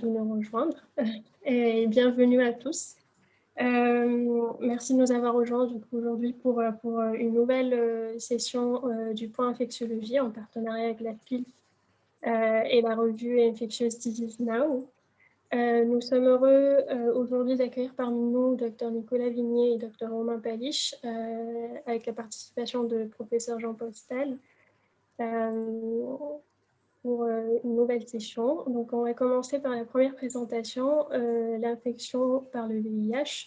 de nous rejoindre et bienvenue à tous. Merci de nous avoir rejoints du coup, aujourd'hui pour une nouvelle session du point infectiologie en partenariat avec la FILF et la revue Infectious Disease Now. Nous sommes heureux aujourd'hui d'accueillir parmi nous Dr Nicolas Vignier et Dr Romain Palich avec la participation de professeur Jean-Paul Stahl. Pour une nouvelle session. Donc, on va commencer par la première présentation, l'infection par le VIH,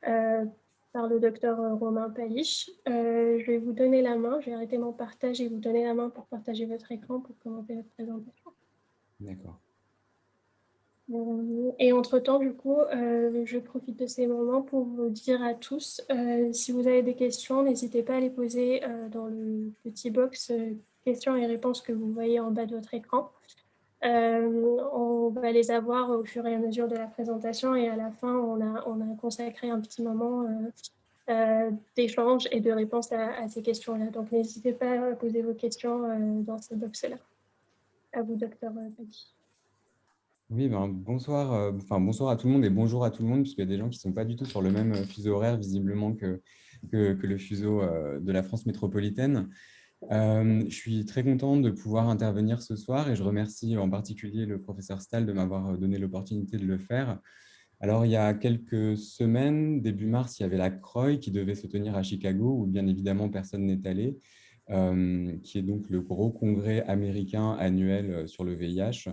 par le docteur Romain Palich. Je vais vous donner la main, je vais arrêter mon partage et vous donner la main pour partager votre écran pour commencer votre présentation. D'accord. Et entre-temps, du coup, je profite de ces moments pour vous dire à tous, si vous avez des questions, n'hésitez pas à les poser dans le petit box questions et réponses que vous voyez en bas de votre écran. On va les avoir au fur et à mesure de la présentation et à la fin, on a consacré un petit moment d'échange et de réponse à ces questions-là. Donc, n'hésitez pas à poser vos questions dans ce box-là. À vous, docteur Patti. Oui, bonsoir à tout le monde et bonjour à tout le monde, puisqu'il y a des gens qui ne sont pas du tout sur le même fuseau horaire, visiblement, que le fuseau de la France métropolitaine. Je suis très content de pouvoir intervenir ce soir et je remercie en particulier le professeur Stahl de m'avoir donné l'opportunité de le faire. Alors, il y a quelques semaines, début mars, il y avait la CROI qui devait se tenir à Chicago, où bien évidemment personne n'est allé, qui est donc le gros congrès américain annuel sur le VIH.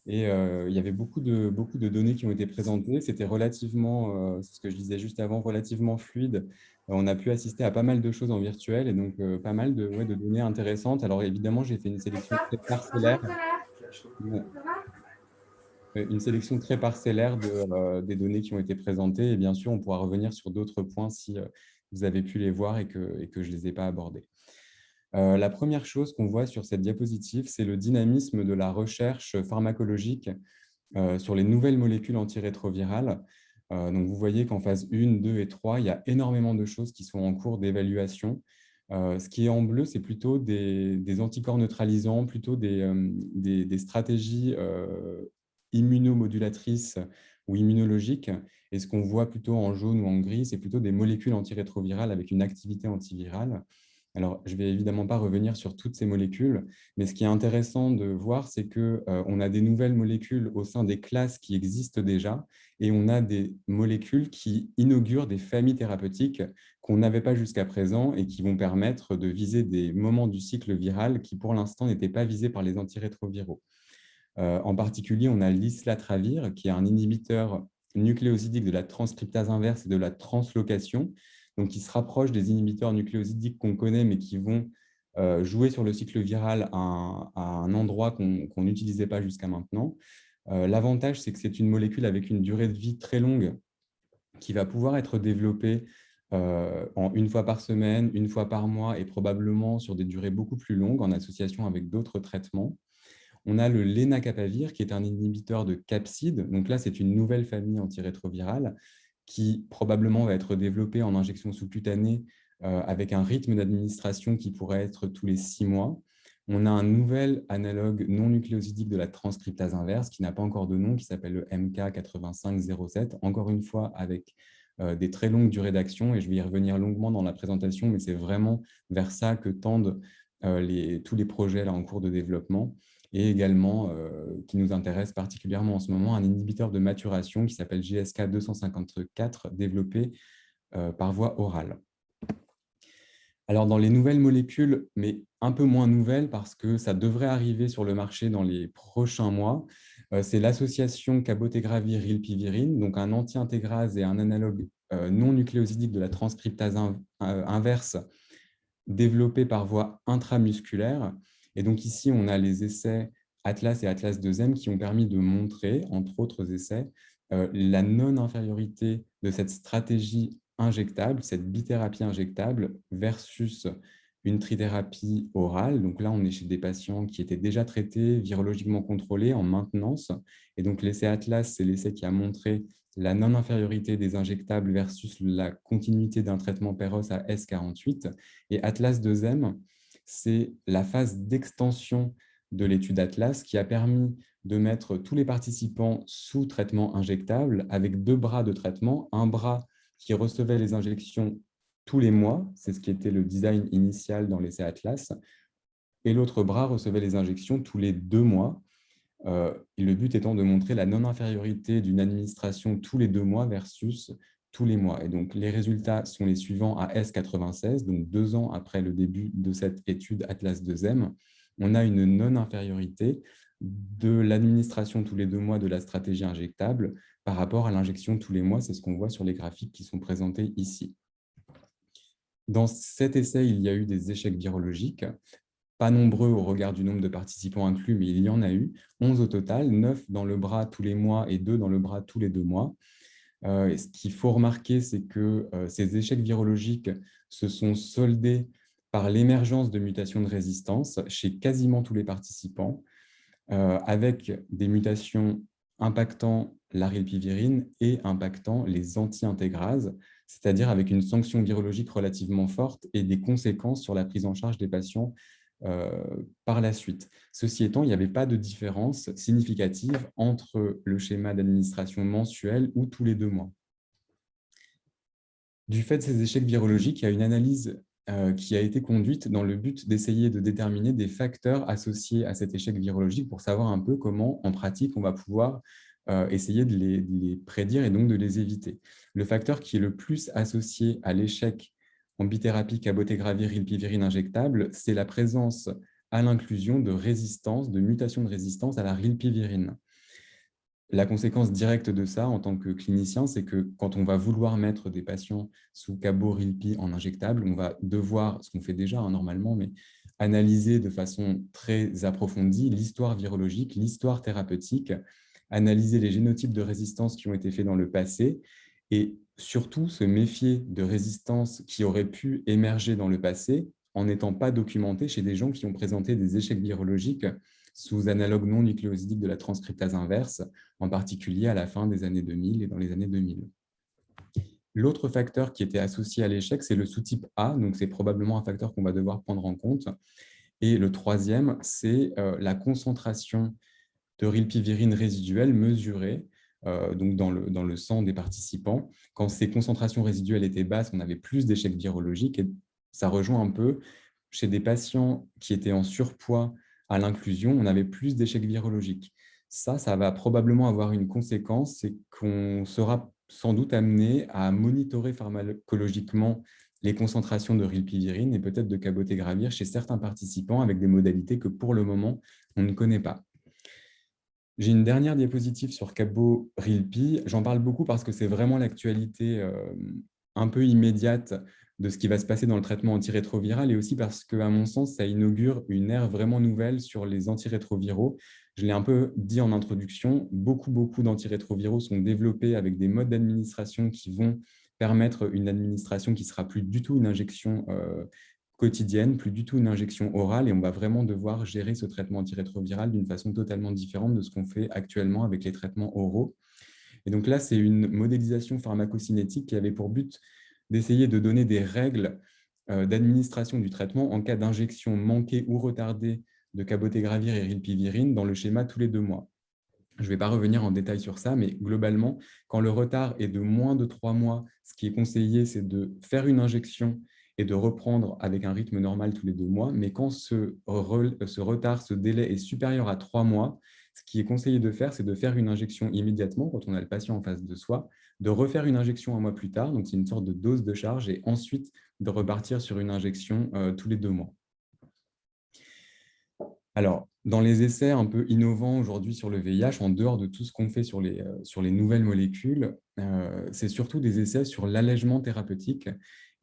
Et il y avait beaucoup de données qui ont été présentées. C'était relativement, c'est ce que je disais juste avant, relativement fluide. On a pu assister à pas mal de choses en virtuel et donc pas mal de données intéressantes. Alors évidemment, j'ai fait une sélection très parcellaire. Une sélection très parcellaire des données qui ont été présentées. Et bien sûr, on pourra revenir sur d'autres points si vous avez pu les voir et que je ne les ai pas abordés. La première chose qu'on voit sur cette diapositive, c'est le dynamisme de la recherche pharmacologique sur les nouvelles molécules antirétrovirales. Donc, vous voyez qu'en phase 1, 2 et 3, il y a énormément de choses qui sont en cours d'évaluation. Ce qui est en bleu, c'est plutôt des anticorps neutralisants, plutôt des stratégies immunomodulatrices ou immunologiques. Et ce qu'on voit plutôt en jaune ou en gris, c'est plutôt des molécules antirétrovirales avec une activité antivirale. Alors, je ne vais évidemment pas revenir sur toutes ces molécules, mais ce qui est intéressant de voir, c'est qu'on a des nouvelles molécules au sein des classes qui existent déjà et on a des molécules qui inaugurent des familles thérapeutiques qu'on n'avait pas jusqu'à présent et qui vont permettre de viser des moments du cycle viral qui, pour l'instant, n'étaient pas visés par les antirétroviraux. En particulier, on a l'islatravir, qui est un inhibiteur nucléosidique de la transcriptase inverse et de la translocation, donc qui se rapproche des inhibiteurs nucléosidiques qu'on connaît, mais qui vont jouer sur le cycle viral à un endroit qu'on n'utilisait pas jusqu'à maintenant. L'avantage, c'est que c'est une molécule avec une durée de vie très longue qui va pouvoir être développée en une fois par semaine, une fois par mois et probablement sur des durées beaucoup plus longues en association avec d'autres traitements. On a le lenacapavir, qui est un inhibiteur de capsid. Donc là, c'est une nouvelle famille antirétrovirale qui probablement va être développée en injection sous-cutanée avec un rythme d'administration qui pourrait être tous les 6 mois. On a un nouvel analogue non nucléosidique de la transcriptase inverse qui n'a pas encore de nom, qui s'appelle le MK8507, encore une fois avec des très longues durées d'action, et je vais y revenir longuement dans la présentation, mais c'est vraiment vers ça que tendent tous les projets là, en cours de développement. Et également, qui nous intéresse particulièrement en ce moment, un inhibiteur de maturation qui s'appelle GSK 254, développé par voie orale. Alors, dans les nouvelles molécules, mais un peu moins nouvelles parce que ça devrait arriver sur le marché dans les prochains mois, c'est l'association cabotegravir-rilpivirine, donc un anti-intégrase et un analogue non nucléosidique de la transcriptase inverse développé par voie intramusculaire. Et donc ici, on a les essais Atlas et Atlas 2M qui ont permis de montrer, entre autres essais, la non-infériorité de cette stratégie injectable, cette bithérapie injectable versus une trithérapie orale. Donc là, on est chez des patients qui étaient déjà traités, virologiquement contrôlés, en maintenance. Et donc l'essai Atlas, c'est l'essai qui a montré la non-infériorité des injectables versus la continuité d'un traitement PEROS à S48. Et Atlas 2M, c'est la phase d'extension de l'étude Atlas qui a permis de mettre tous les participants sous traitement injectable avec 2 bras de traitement, un bras qui recevait les injections tous les mois, c'est ce qui était le design initial dans l'essai Atlas, et l'autre bras recevait les injections tous les 2 mois. Et le but étant de montrer la non-infériorité d'une administration tous les 2 mois versus tous les mois. Et donc, les résultats sont les suivants à S96, donc 2 ans après le début de cette étude Atlas 2M. On a une non-infériorité de l'administration tous les 2 mois de la stratégie injectable par rapport à l'injection tous les mois. C'est ce qu'on voit sur les graphiques qui sont présentés ici. Dans cet essai, il y a eu des échecs virologiques, pas nombreux au regard du nombre de participants inclus, mais il y en a eu, 11 au total, 9 dans le bras tous les mois et 2 dans le bras tous les 2 mois. Et ce qu'il faut remarquer, c'est que ces échecs virologiques se sont soldés par l'émergence de mutations de résistance chez quasiment tous les participants, avec des mutations impactant la rilpivirine et impactant les anti-intégrases, c'est-à-dire avec une sanction virologique relativement forte et des conséquences sur la prise en charge des patients par la suite. Ceci étant, il n'y avait pas de différence significative entre le schéma d'administration mensuel ou tous les 2 mois. Du fait de ces échecs virologiques, il y a une analyse qui a été conduite dans le but d'essayer de déterminer des facteurs associés à cet échec virologique pour savoir un peu comment, en pratique, on va pouvoir essayer de les prédire et donc de les éviter. Le facteur qui est le plus associé à l'échec en bithérapie cabotegravir rilpivirine injectable, c'est la présence à l'inclusion de résistance, de mutation de résistance à la rilpivirine. La conséquence directe de ça, en tant que clinicien, c'est que quand on va vouloir mettre des patients sous cabo-rilpi en injectable, on va devoir, ce qu'on fait déjà normalement, mais analyser de façon très approfondie l'histoire virologique, l'histoire thérapeutique, analyser les génotypes de résistance qui ont été faits dans le passé et surtout se méfier de résistances qui auraient pu émerger dans le passé en n'étant pas documentées chez des gens qui ont présenté des échecs virologiques sous analogue non nucléosidique de la transcriptase inverse, en particulier à la fin des années 2000 et dans les années 2000. L'autre facteur qui était associé à l'échec, c'est le sous-type A, donc c'est probablement un facteur qu'on va devoir prendre en compte. Et le troisième, c'est la concentration de rilpivirine résiduelle mesurée donc dans le sang des participants. Quand ces concentrations résiduelles étaient basses, on avait plus d'échecs virologiques et ça rejoint un peu chez des patients qui étaient en surpoids à l'inclusion, on avait plus d'échecs virologiques. Ça va probablement avoir une conséquence, c'est qu'on sera sans doute amené à monitorer pharmacologiquement les concentrations de rilpivirine et peut-être de cabotegravir chez certains participants avec des modalités que pour le moment, on ne connaît pas. J'ai une dernière diapositive sur cabo-rilpi. J'en parle beaucoup parce que c'est vraiment l'actualité un peu immédiate de ce qui va se passer dans le traitement antirétroviral et aussi parce qu'à mon sens, ça inaugure une ère vraiment nouvelle sur les antirétroviraux. Je l'ai un peu dit en introduction, beaucoup d'antirétroviraux sont développés avec des modes d'administration qui vont permettre une administration qui ne sera plus du tout une injection quotidienne, plus du tout une injection orale, et on va vraiment devoir gérer ce traitement antirétroviral d'une façon totalement différente de ce qu'on fait actuellement avec les traitements oraux. Et donc là, c'est une modélisation pharmacocinétique qui avait pour but d'essayer de donner des règles d'administration du traitement en cas d'injection manquée ou retardée de cabotegravir et rilpivirine dans le schéma tous les 2 mois. Je ne vais pas revenir en détail sur ça, mais globalement, quand le retard est de moins de 3 mois, ce qui est conseillé, c'est de faire une injection et de reprendre avec un rythme normal tous les 2 mois. Mais quand ce retard, ce délai est supérieur à 3 mois, ce qui est conseillé de faire, c'est de faire une injection immédiatement quand on a le patient en face de soi, de refaire une injection un mois plus tard, donc c'est une sorte de dose de charge, et ensuite de repartir sur une injection tous les 2 mois. Alors, dans les essais un peu innovants aujourd'hui sur le VIH, en dehors de tout ce qu'on fait sur les nouvelles molécules, c'est surtout des essais sur l'allègement thérapeutique.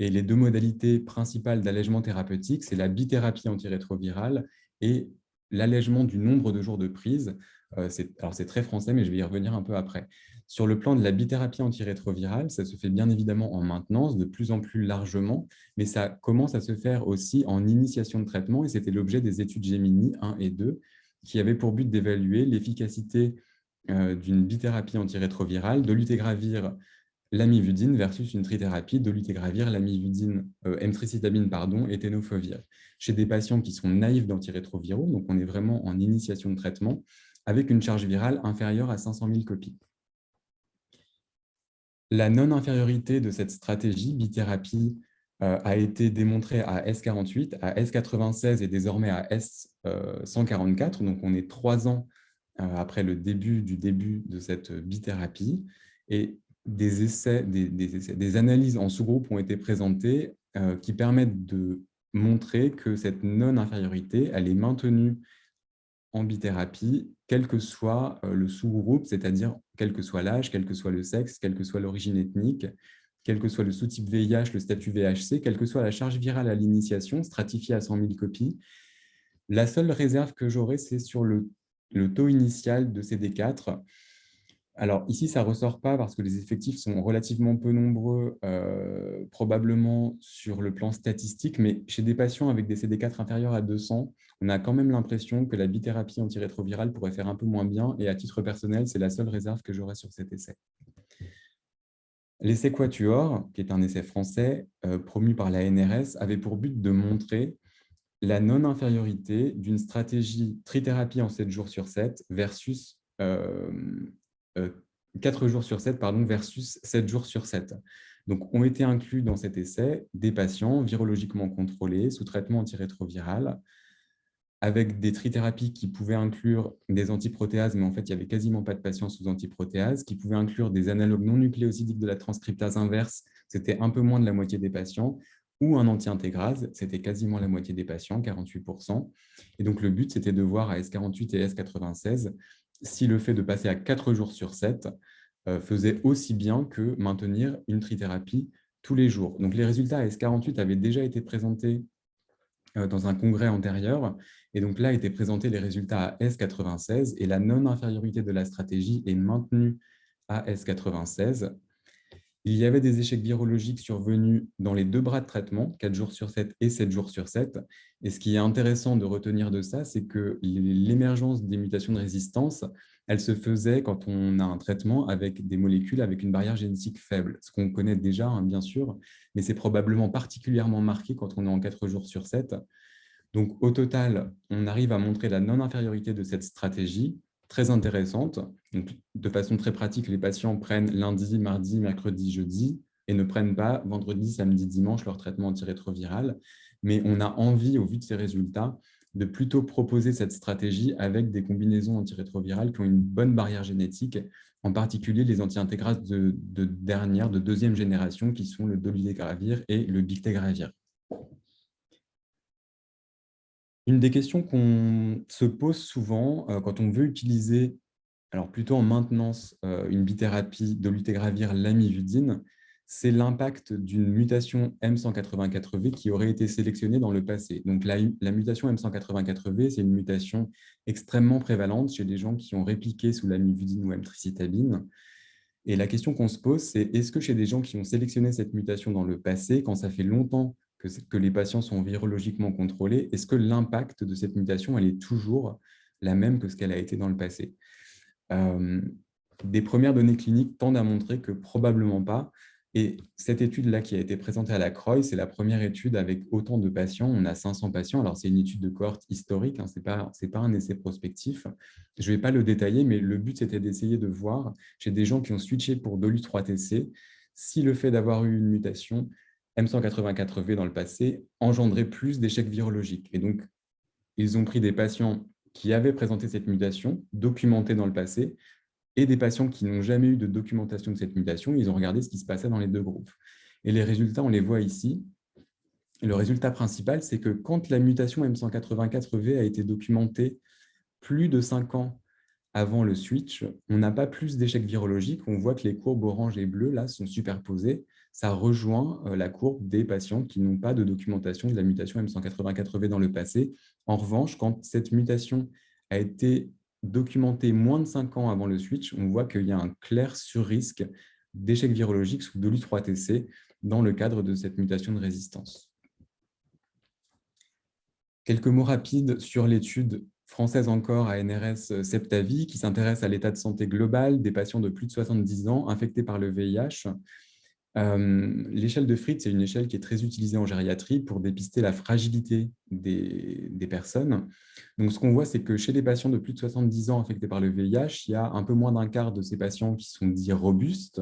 Et les 2 modalités principales d'allègement thérapeutique, c'est la bithérapie antirétrovirale et l'allègement du nombre de jours de prise. Alors, c'est très français, mais je vais y revenir un peu après. Sur le plan de la bithérapie antirétrovirale, ça se fait bien évidemment en maintenance, de plus en plus largement, mais ça commence à se faire aussi en initiation de traitement, et c'était l'objet des études Gemini 1 et 2, qui avaient pour but d'évaluer l'efficacité d'une bithérapie antirétrovirale, dolutegravir lamivudine versus une trithérapie dolutegravir, lamivudine, emtricitabine et tenofovir. Chez des patients qui sont naïfs d'antirétroviraux, donc on est vraiment en initiation de traitement, avec une charge virale inférieure à 500 000 copies. La non-infériorité de cette stratégie bithérapie a été démontrée à S48, à S96 et désormais à S144. Donc, on est 3 ans après le début de cette bithérapie. Et des analyses en sous-groupe ont été présentées qui permettent de montrer que cette non-infériorité, elle est maintenue en bithérapie, quel que soit le sous-groupe, c'est-à-dire quel que soit l'âge, quel que soit le sexe, quelle que soit l'origine ethnique, quel que soit le sous-type VIH, le statut VHC, quelle que soit la charge virale à l'initiation, stratifiée à 100 000 copies. La seule réserve que j'aurai, c'est sur le taux initial de CD4. Alors ici, ça ne ressort pas parce que les effectifs sont relativement peu nombreux, probablement sur le plan statistique, mais chez des patients avec des CD4 inférieurs à 200, on a quand même l'impression que la bithérapie antirétrovirale pourrait faire un peu moins bien, et à titre personnel, c'est la seule réserve que j'aurai sur cet essai. L'essai Quatuor, qui est un essai français promu par la NRS, avait pour but de montrer la non-infériorité d'une stratégie trithérapie en 7 jours sur 7 versus 4 jours sur 7 versus 7 jours sur 7. Donc, ont été inclus dans cet essai des patients virologiquement contrôlés sous traitement antirétroviral avec des trithérapies qui pouvaient inclure des antiprotéases, mais en fait, il n'y avait quasiment pas de patients sous antiprotéases, qui pouvaient inclure des analogues non nucléosidiques de la transcriptase inverse, c'était un peu moins de la moitié des patients, ou un anti-intégrase, c'était quasiment la moitié des patients, 48%. Et donc, le but, c'était de voir à S48 et S96 si le fait de passer à 4 jours sur 7 faisait aussi bien que maintenir une trithérapie tous les jours. Donc, les résultats à S48 avaient déjà été présentés dans un congrès antérieur. Et donc là, étaient présentés les résultats à S96 et la non-infériorité de la stratégie est maintenue à S96. Il y avait des échecs virologiques survenus dans les 2 bras de traitement, 4 jours sur 7 et 7 jours sur 7. Et ce qui est intéressant de retenir de ça, c'est que l'émergence des mutations de résistance, elle se faisait quand on a un traitement avec des molécules avec une barrière génétique faible, ce qu'on connaît déjà, hein, bien sûr, mais c'est probablement particulièrement marqué quand on est en 4 jours sur 7. Donc, au total, on arrive à montrer la non-infériorité de cette stratégie, très intéressante. Donc, de façon très pratique, les patients prennent lundi, mardi, mercredi, jeudi et ne prennent pas vendredi, samedi, dimanche leur traitement antirétroviral. Mais on a envie, au vu de ces résultats, de plutôt proposer cette stratégie avec des combinaisons antirétrovirales qui ont une bonne barrière génétique, en particulier les anti-intégrases de deuxième génération, qui sont le dolutegravir et le bictegravir. Une des questions qu'on se pose souvent quand on veut utiliser, alors plutôt en maintenance, une bithérapie dolutegravir lamivudine, c'est l'impact d'une mutation M184V qui aurait été sélectionnée dans le passé. Donc la mutation M184V, c'est une mutation extrêmement prévalente chez des gens qui ont répliqué sous lamivudine ou emtricitabine. Et la question qu'on se pose, c'est est-ce que chez des gens qui ont sélectionné cette mutation dans le passé, quand ça fait longtemps que les patients sont virologiquement contrôlés, est-ce que l'impact de cette mutation, elle est toujours la même que ce qu'elle a été dans le passé? Des premières données cliniques tendent à montrer que probablement pas. Et cette étude-là qui a été présentée à la CROI, c'est la première étude avec autant de patients. On a 500 patients. Alors, c'est une étude de cohorte historique, hein, ce n'est pas un essai prospectif. Je ne vais pas le détailler, mais le but, c'était d'essayer de voir chez des gens qui ont switché pour DOLU3-TC si le fait d'avoir eu une mutation M184V dans le passé engendrait plus d'échecs virologiques. Et donc, ils ont pris des patients qui avaient présenté cette mutation, documentée dans le passé, et des patients qui n'ont jamais eu de documentation de cette mutation. Ils ont regardé ce qui se passait dans les 2 groupes. Et les résultats, on les voit ici. Le résultat principal, c'est que quand la mutation M184V a été documentée plus de 5 ans avant le switch, on n'a pas plus d'échecs virologiques. On voit que les courbes orange et bleues là, sont superposées. Ça rejoint la courbe des patients qui n'ont pas de documentation de la mutation M184V dans le passé. En revanche, quand cette mutation a été documentée moins de 5 ans avant le switch, on voit qu'il y a un clair surrisque d'échecs virologiques sous DOLU3-TC dans le cadre de cette mutation de résistance. Quelques mots rapides sur l'étude française encore, ANRS Septavi, qui s'intéresse à l'état de santé global des patients de plus de 70 ans infectés par le VIH. L'échelle de Fritz, c'est une échelle qui est très utilisée en gériatrie pour dépister la fragilité des personnes. Donc, ce qu'on voit, c'est que chez les patients de plus de 70 ans infectés par le VIH, il y a un peu moins d'un quart de ces patients qui sont dits robustes,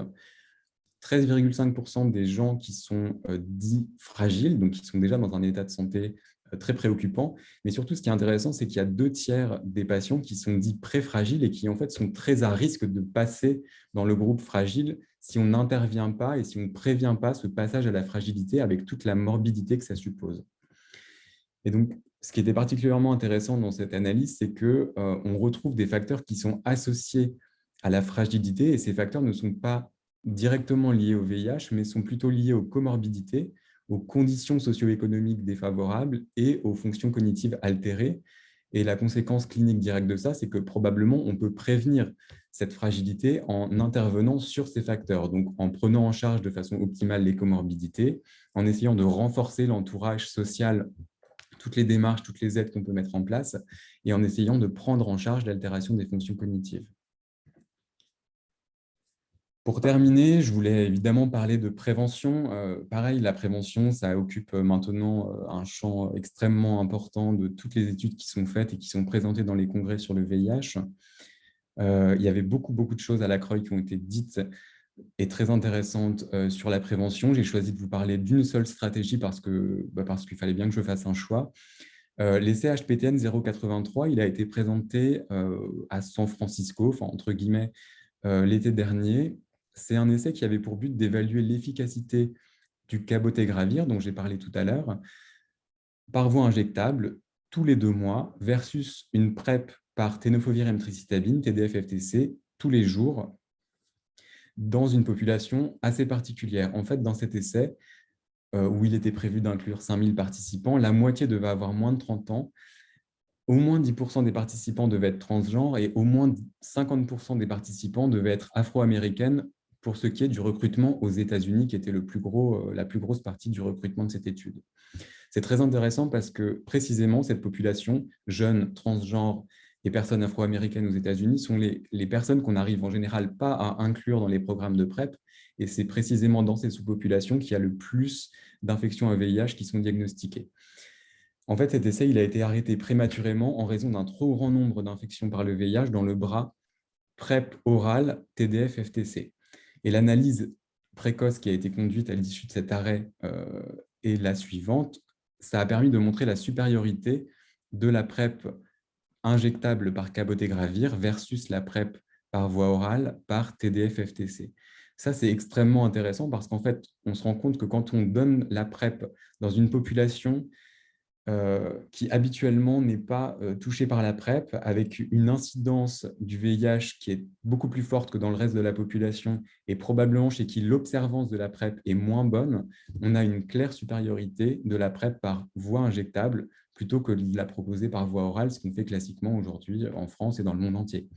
13,5% des gens qui sont dits fragiles, donc qui sont déjà dans un état de santé très préoccupant. Mais surtout, ce qui est intéressant, c'est qu'il y a 2 tiers des patients qui sont dits pré-fragiles et qui, en fait, sont très à risque de passer dans le groupe fragile si on n'intervient pas et si on ne prévient pas ce passage à la fragilité avec toute la morbidité que ça suppose. Et donc, ce qui était particulièrement intéressant dans cette analyse, c'est qu'on retrouve des facteurs qui sont associés à la fragilité, et ces facteurs ne sont pas directement liés au VIH, mais sont plutôt liés aux comorbidités, aux conditions socio-économiques défavorables et aux fonctions cognitives altérées. Et la conséquence clinique directe de ça, c'est que probablement on peut prévenir cette fragilité en intervenant sur ces facteurs, donc en prenant en charge de façon optimale les comorbidités, en essayant de renforcer l'entourage social, toutes les démarches, toutes les aides qu'on peut mettre en place, et en essayant de prendre en charge l'altération des fonctions cognitives. Pour terminer, je voulais évidemment parler de prévention. Pareil, la prévention, ça occupe maintenant un champ extrêmement important de toutes les études qui sont faites et qui sont présentées dans les congrès sur le VIH. Il y avait beaucoup de choses à la CROI qui ont été dites et très intéressantes sur la prévention. J'ai choisi de vous parler d'une seule stratégie parce qu'il fallait bien que je fasse un choix. L'essai HPTN 083, il a été présenté à San Francisco, enfin, entre guillemets, l'été dernier. C'est un essai qui avait pour but d'évaluer l'efficacité du cabotegravir, dont j'ai parlé tout à l'heure, par voie injectable, tous les 2 mois, versus une PrEP par tenofovir emtricitabine, TDF-FTC, tous les jours, dans une population assez particulière. En fait, dans cet essai, où il était prévu d'inclure 5000 participants, la moitié devait avoir moins de 30 ans, au moins 10% des participants devaient être transgenres et au moins 50% des participants devaient être afro-américaines pour ce qui est du recrutement aux États-Unis, qui était la plus grosse partie du recrutement de cette étude. C'est très intéressant parce que précisément cette population, jeunes, transgenres et personnes afro-américaines aux États-Unis, sont les personnes qu'on n'arrive en général pas à inclure dans les programmes de PrEP. Et c'est précisément dans ces sous-populations qu'il y a le plus d'infections à VIH qui sont diagnostiquées. En fait, cet essai il a été arrêté prématurément en raison d'un trop grand nombre d'infections par le VIH dans le bras PrEP oral TDF-FTC. Et l'analyse précoce qui a été conduite à l'issue de cet arrêt est la suivante. Ça a permis de montrer la supériorité de la PrEP injectable par cabotegravir versus la PrEP par voie orale par TDF-FTC. Ça, c'est extrêmement intéressant parce qu'en fait, on se rend compte que quand on donne la PrEP dans une population qui habituellement n'est pas touchée par la PrEP, avec une incidence du VIH qui est beaucoup plus forte que dans le reste de la population et probablement chez qui l'observance de la PrEP est moins bonne, on a une claire supériorité de la PrEP par voie injectable plutôt que de la proposer par voie orale, ce qu'on fait classiquement aujourd'hui en France et dans le monde entier.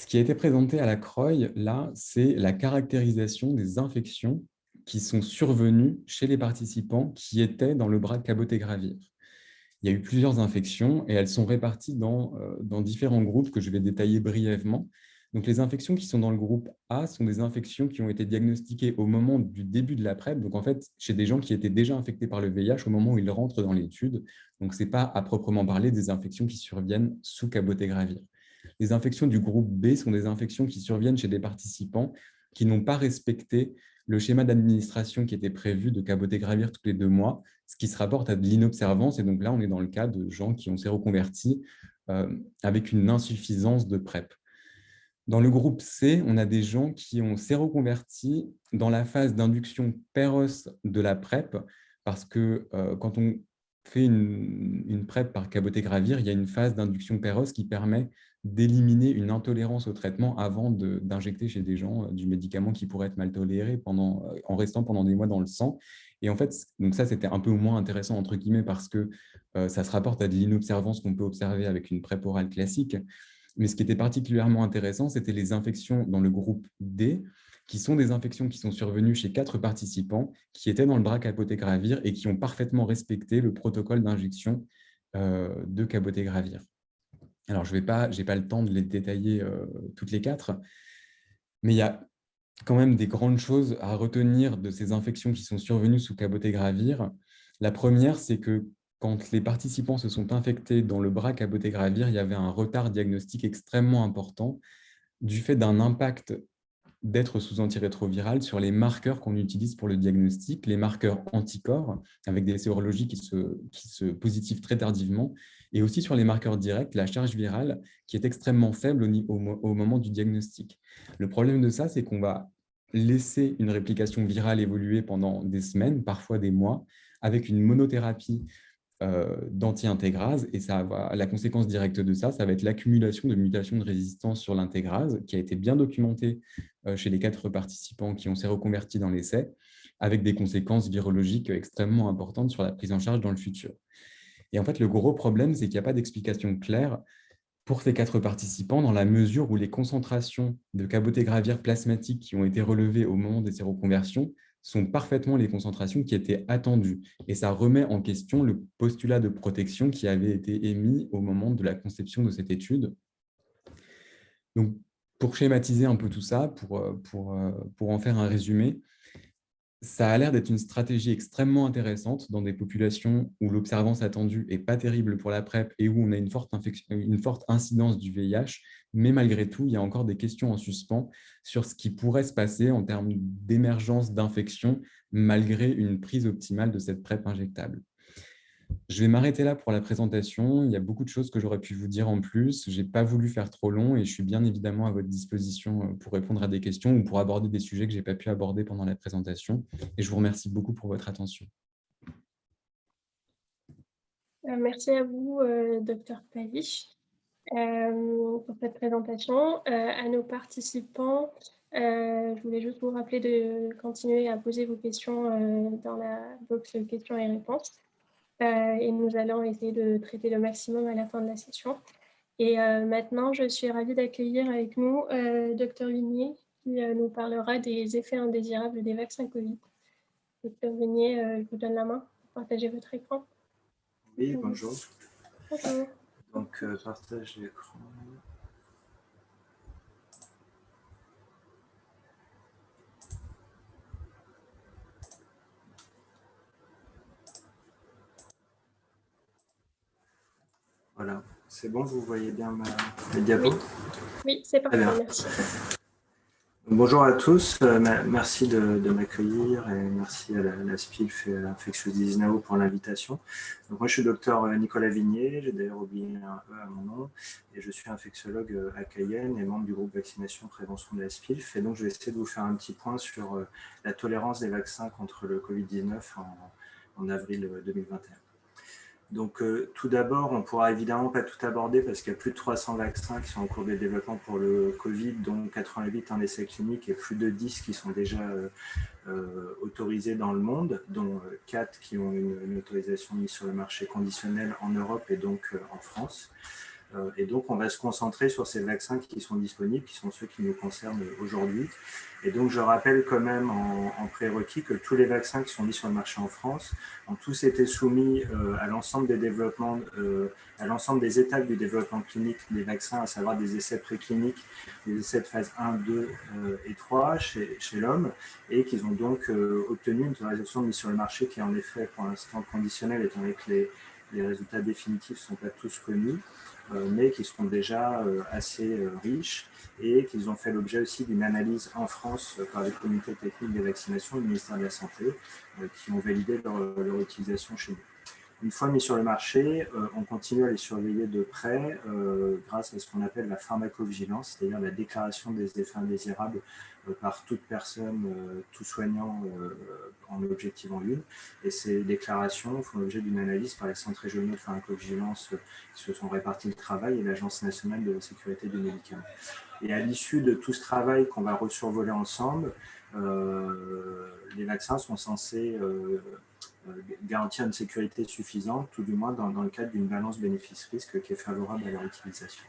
Ce qui a été présenté à la CROI, là, c'est la caractérisation des infections qui sont survenues chez les participants qui étaient dans le bras de cabotegravir. Il y a eu plusieurs infections et elles sont réparties dans différents groupes que je vais détailler brièvement. Donc, les infections qui sont dans le groupe A sont des infections qui ont été diagnostiquées au moment du début de la PrEP, donc en fait, chez des gens qui étaient déjà infectés par le VIH au moment où ils rentrent dans l'étude. Donc, ce n'est pas à proprement parler des infections qui surviennent sous cabotegravir. Les infections du groupe B sont des infections qui surviennent chez des participants qui n'ont pas respecté le schéma d'administration qui était prévu de cabotegravir tous les 2 mois, ce qui se rapporte à de l'inobservance. Et donc là, on est dans le cas de gens qui ont séroconverti avec une insuffisance de PrEP. Dans le groupe C, on a des gens qui ont séroconverti dans la phase d'induction PEROS de la PrEP, parce que quand on fait une PrEP par cabotegravir, il y a une phase d'induction PEROS qui permet d'éliminer une intolérance au traitement avant d'injecter chez des gens du médicament qui pourrait être mal toléré en restant pendant des mois dans le sang. Et en fait, donc ça, c'était un peu moins intéressant, entre guillemets, parce que ça se rapporte à de l'inobservance qu'on peut observer avec une PrEP orale classique. Mais ce qui était particulièrement intéressant, c'était les infections dans le groupe D, qui sont des infections qui sont survenues chez 4 participants qui étaient dans le bras cabotegravir et qui ont parfaitement respecté le protocole d'injection de cabotegravir. Alors, je n'ai pas le temps de les détailler toutes les 4, mais il y a quand même des grandes choses à retenir de ces infections qui sont survenues sous cabotegravir. La première, c'est que quand les participants se sont infectés dans le bras cabotegravir, il y avait un retard diagnostique extrêmement important du fait d'un impact d'être sous antirétroviral sur les marqueurs qu'on utilise pour le diagnostic, les marqueurs anticorps, avec des sérologies qui se positivent très tardivement, et aussi sur les marqueurs directs, la charge virale, qui est extrêmement faible au moment du diagnostic. Le problème de ça, c'est qu'on va laisser une réplication virale évoluer pendant des semaines, parfois des mois, avec une monothérapie d'anti-intégrase, et la conséquence directe de ça, ça va être l'accumulation de mutations de résistance sur l'intégrase, qui a été bien documentée chez les 4 participants qui ont séroconverti dans l'essai, avec des conséquences virologiques extrêmement importantes sur la prise en charge dans le futur. Et en fait, le gros problème, c'est qu'il n'y a pas d'explication claire pour ces 4 participants, dans la mesure où les concentrations de cabotegravir plasmatique qui ont été relevées au moment des séroconversions sont parfaitement les concentrations qui étaient attendues. Et ça remet en question le postulat de protection qui avait été émis au moment de la conception de cette étude. Donc, pour schématiser un peu tout ça, pour en faire un résumé, ça a l'air d'être une stratégie extrêmement intéressante dans des populations où l'observance attendue n'est pas terrible pour la PrEP et où on a une forte incidence du VIH, mais malgré tout, il y a encore des questions en suspens sur ce qui pourrait se passer en termes d'émergence d'infection malgré une prise optimale de cette PrEP injectable. Je vais m'arrêter là pour la présentation. Il y a beaucoup de choses que j'aurais pu vous dire en plus. Je n'ai pas voulu faire trop long et je suis bien évidemment à votre disposition pour répondre à des questions ou pour aborder des sujets que je n'ai pas pu aborder pendant la présentation. Et je vous remercie beaucoup pour votre attention. Merci à vous, Dr Pavish, pour cette présentation. À nos participants, je voulais juste vous rappeler de continuer à poser vos questions dans la box questions et réponses. Et nous allons essayer de traiter le maximum à la fin de la session. Et maintenant, je suis ravie d'accueillir avec nous Dr Vignier, qui nous parlera des effets indésirables des vaccins Covid. Dr Vignier, je vous donne la main pour partager votre écran. Oui, bonjour. Bonjour. Donc, partage l'écran. Voilà, c'est bon, vous voyez bien ma diapo? Oui, c'est parfait, merci. Bonjour à tous, merci de m'accueillir et merci à la SPILF et à Infectious Disease Now pour l'invitation. Donc moi je suis docteur Nicolas Vignier, j'ai d'ailleurs oublié un E à mon nom, et je suis infectiologue à Cayenne et membre du groupe vaccination prévention de la SPILF. Et donc je vais essayer de vous faire un petit point sur la tolérance des vaccins contre le Covid-19 en avril 2021. Donc, tout d'abord, on ne pourra évidemment pas tout aborder parce qu'il y a plus de 300 vaccins qui sont en cours de développement pour le Covid, dont 88 en essai clinique et plus de 10 qui sont déjà autorisés dans le monde, dont 4 qui ont une autorisation mise sur le marché conditionnelle en Europe et donc en France. Et donc, on va se concentrer sur ces vaccins qui sont disponibles, qui sont ceux qui nous concernent aujourd'hui. Et donc, je rappelle quand même en prérequis que tous les vaccins qui sont mis sur le marché en France ont tous été soumis à l'ensemble des développements, à l'ensemble des étapes du développement clinique des vaccins, à savoir des essais précliniques, des essais de phase 1, 2 et 3 chez l'homme, et qu'ils ont donc obtenu une autorisation de mise sur le marché qui est en effet pour l'instant conditionnelle, étant donné que les résultats définitifs ne sont pas tous connus, mais qui seront déjà assez riches et qu'ils ont fait l'objet aussi d'une analyse en France par les comités techniques des vaccinations du ministère de la Santé qui ont validé leur utilisation chez nous. Une fois mis sur le marché, on continue à les surveiller de près grâce à ce qu'on appelle la pharmacovigilance, c'est-à-dire la déclaration des effets indésirables par toute personne, tout soignant en objectivant une. Et ces déclarations font l'objet d'une analyse par les centres régionaux de pharmacovigilance qui se sont répartis le travail et l'Agence nationale de la sécurité du médicament. Et à l'issue de tout ce travail qu'on va resurvoler ensemble, les vaccins sont censés garantir une sécurité suffisante, tout du moins dans le cadre d'une balance bénéfice-risque qui est favorable à leur utilisation.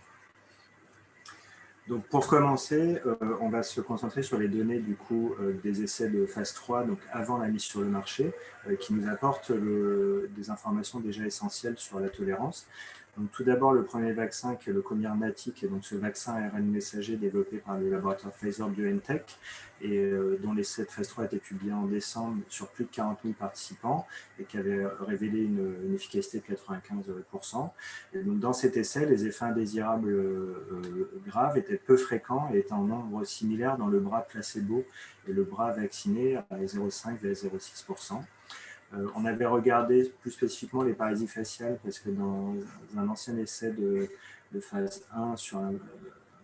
Donc, pour commencer, on va se concentrer sur les données du coup, des essais de phase 3, donc avant la mise sur le marché, qui nous apportent des informations déjà essentielles sur la tolérance. Donc, tout d'abord, le premier vaccin qui est le Comirnaty, qui est donc ce vaccin ARN messager développé par le laboratoire Pfizer-BioNTech et dont l'essai de phase 3 a été publié en décembre sur plus de 40 000 participants et qui avait révélé une efficacité de 95%. Et donc, dans cet essai, les effets indésirables graves étaient peu fréquents et étaient en nombre similaire dans le bras placebo et le bras vacciné à 0,5 et 0,6%. On avait regardé plus spécifiquement les paralysies faciales parce que dans un ancien essai de phase 1 sur un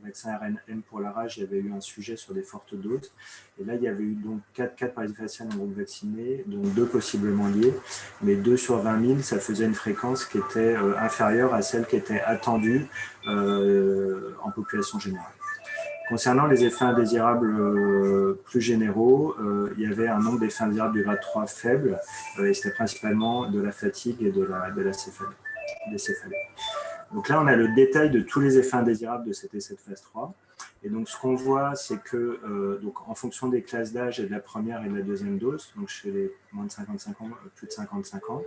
vaccin RNM pour la rage, il y avait eu un sujet sur des fortes doses. Et là, il y avait eu donc 4 paralysies faciales en groupe vacciné, dont 2 possiblement liées. Mais 2 sur 20 000, ça faisait une fréquence qui était inférieure à celle qui était attendue en population générale. Concernant les effets indésirables plus généraux, il y avait un nombre d'effets indésirables du grade 3 faible, et c'était principalement de la fatigue et de la céphalée, des céphalées. Donc là, on a le détail de tous les effets indésirables de cet essai de phase 3. Et donc, ce qu'on voit, c'est que, donc, en fonction des classes d'âge et de la première et de la deuxième dose, donc chez les moins de 55 ans, plus de 55 ans,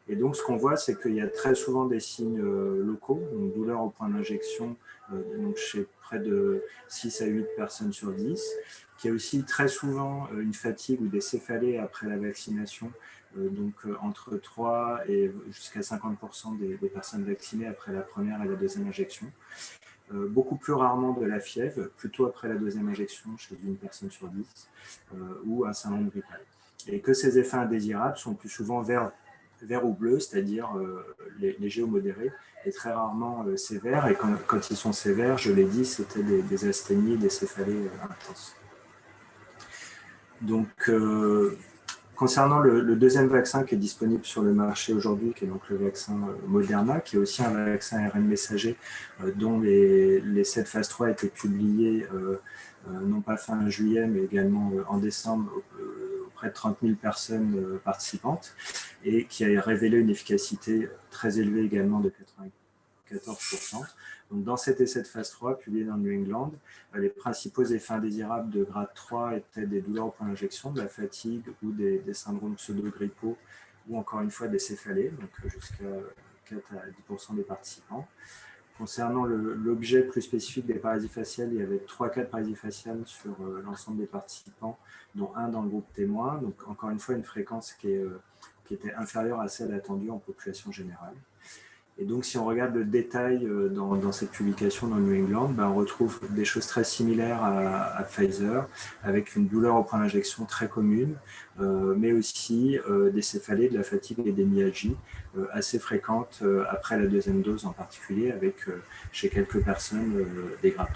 et donc, ce qu'on voit, c'est qu'il y a très souvent des signes locaux, donc douleur au point d'injection, donc chez près de 6 à 8 personnes sur 10, qu'il y a aussi très souvent une fatigue ou des céphalées après la vaccination, donc entre 3 et jusqu'à 50% des personnes vaccinées après la première et la deuxième injection. Beaucoup plus rarement de la fièvre, plutôt après la deuxième injection chez une personne sur 10, ou un syndrome grippal. Et que ces effets indésirables sont plus souvent vert ou bleu, c'est-à-dire légers ou modérés, et très rarement sévères. Et quand ils sont sévères, je l'ai dit, c'était des asthénies, des céphalées intenses. Donc, concernant le deuxième vaccin qui est disponible sur le marché aujourd'hui, qui est donc le vaccin Moderna, qui est aussi un vaccin ARN messager dont les 7 phases 3 étaient publiés non pas fin juillet, mais également en décembre auprès de 30 000 personnes participantes et qui a révélé une efficacité très élevée également de 94%. Donc, dans cet essai de phase 3 publié dans New England, les principaux effets indésirables de grade 3 étaient des douleurs au point d'injection, de la fatigue ou des syndromes pseudo-grippaux ou encore une fois des céphalées, donc jusqu'à 4 à 10% des participants. Concernant l'objet plus spécifique des paralysies faciales, il y avait 3 cas de paralysie faciale sur l'ensemble des participants, dont un dans le groupe témoin. Donc, encore une fois, une fréquence qui était inférieure à celle attendue en population générale. Et donc, si on regarde le détail dans cette publication dans New England, ben, on retrouve des choses très similaires à Pfizer, avec une douleur au point d'injection très commune, mais aussi des céphalées, de la fatigue et des myalgies assez fréquentes après la deuxième dose en particulier, avec chez quelques personnes des grades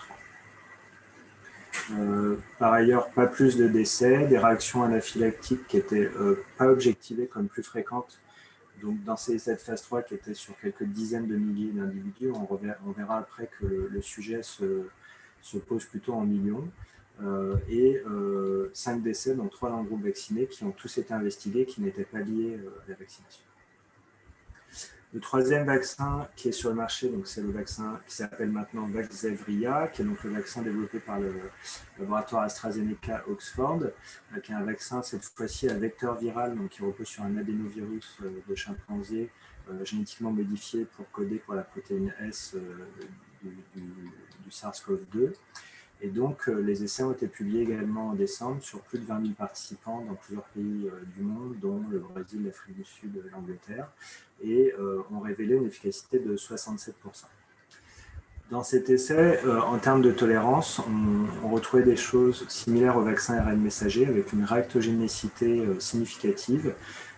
3. Par ailleurs, pas plus de décès, des réactions anaphylactiques qui n'étaient pas objectivées comme plus fréquentes. Donc, dans ces essais de phase 3 qui étaient sur quelques dizaines de milliers d'individus, on verra après que le sujet se pose plutôt en millions. Et 5 décès, dont 3 dans le groupe vacciné, qui ont tous été investigués, qui n'étaient pas liés à la vaccination. Le troisième vaccin qui est sur le marché, c'est le vaccin qui s'appelle maintenant Vaxzevria, qui est donc le vaccin développé par le laboratoire AstraZeneca Oxford, qui est un vaccin cette fois-ci à vecteur viral, donc qui repose sur un adénovirus de chimpanzé génétiquement modifié pour coder pour la protéine S du SARS-CoV-2. Et donc, les essais ont été publiés également en décembre sur plus de 20 000 participants dans plusieurs pays du monde, dont le Brésil, l'Afrique du Sud et l'Angleterre, et ont révélé une efficacité de 67%. Dans cet essai, en termes de tolérance, on retrouvait des choses similaires au vaccin ARN messager, avec une réactogénicité significative,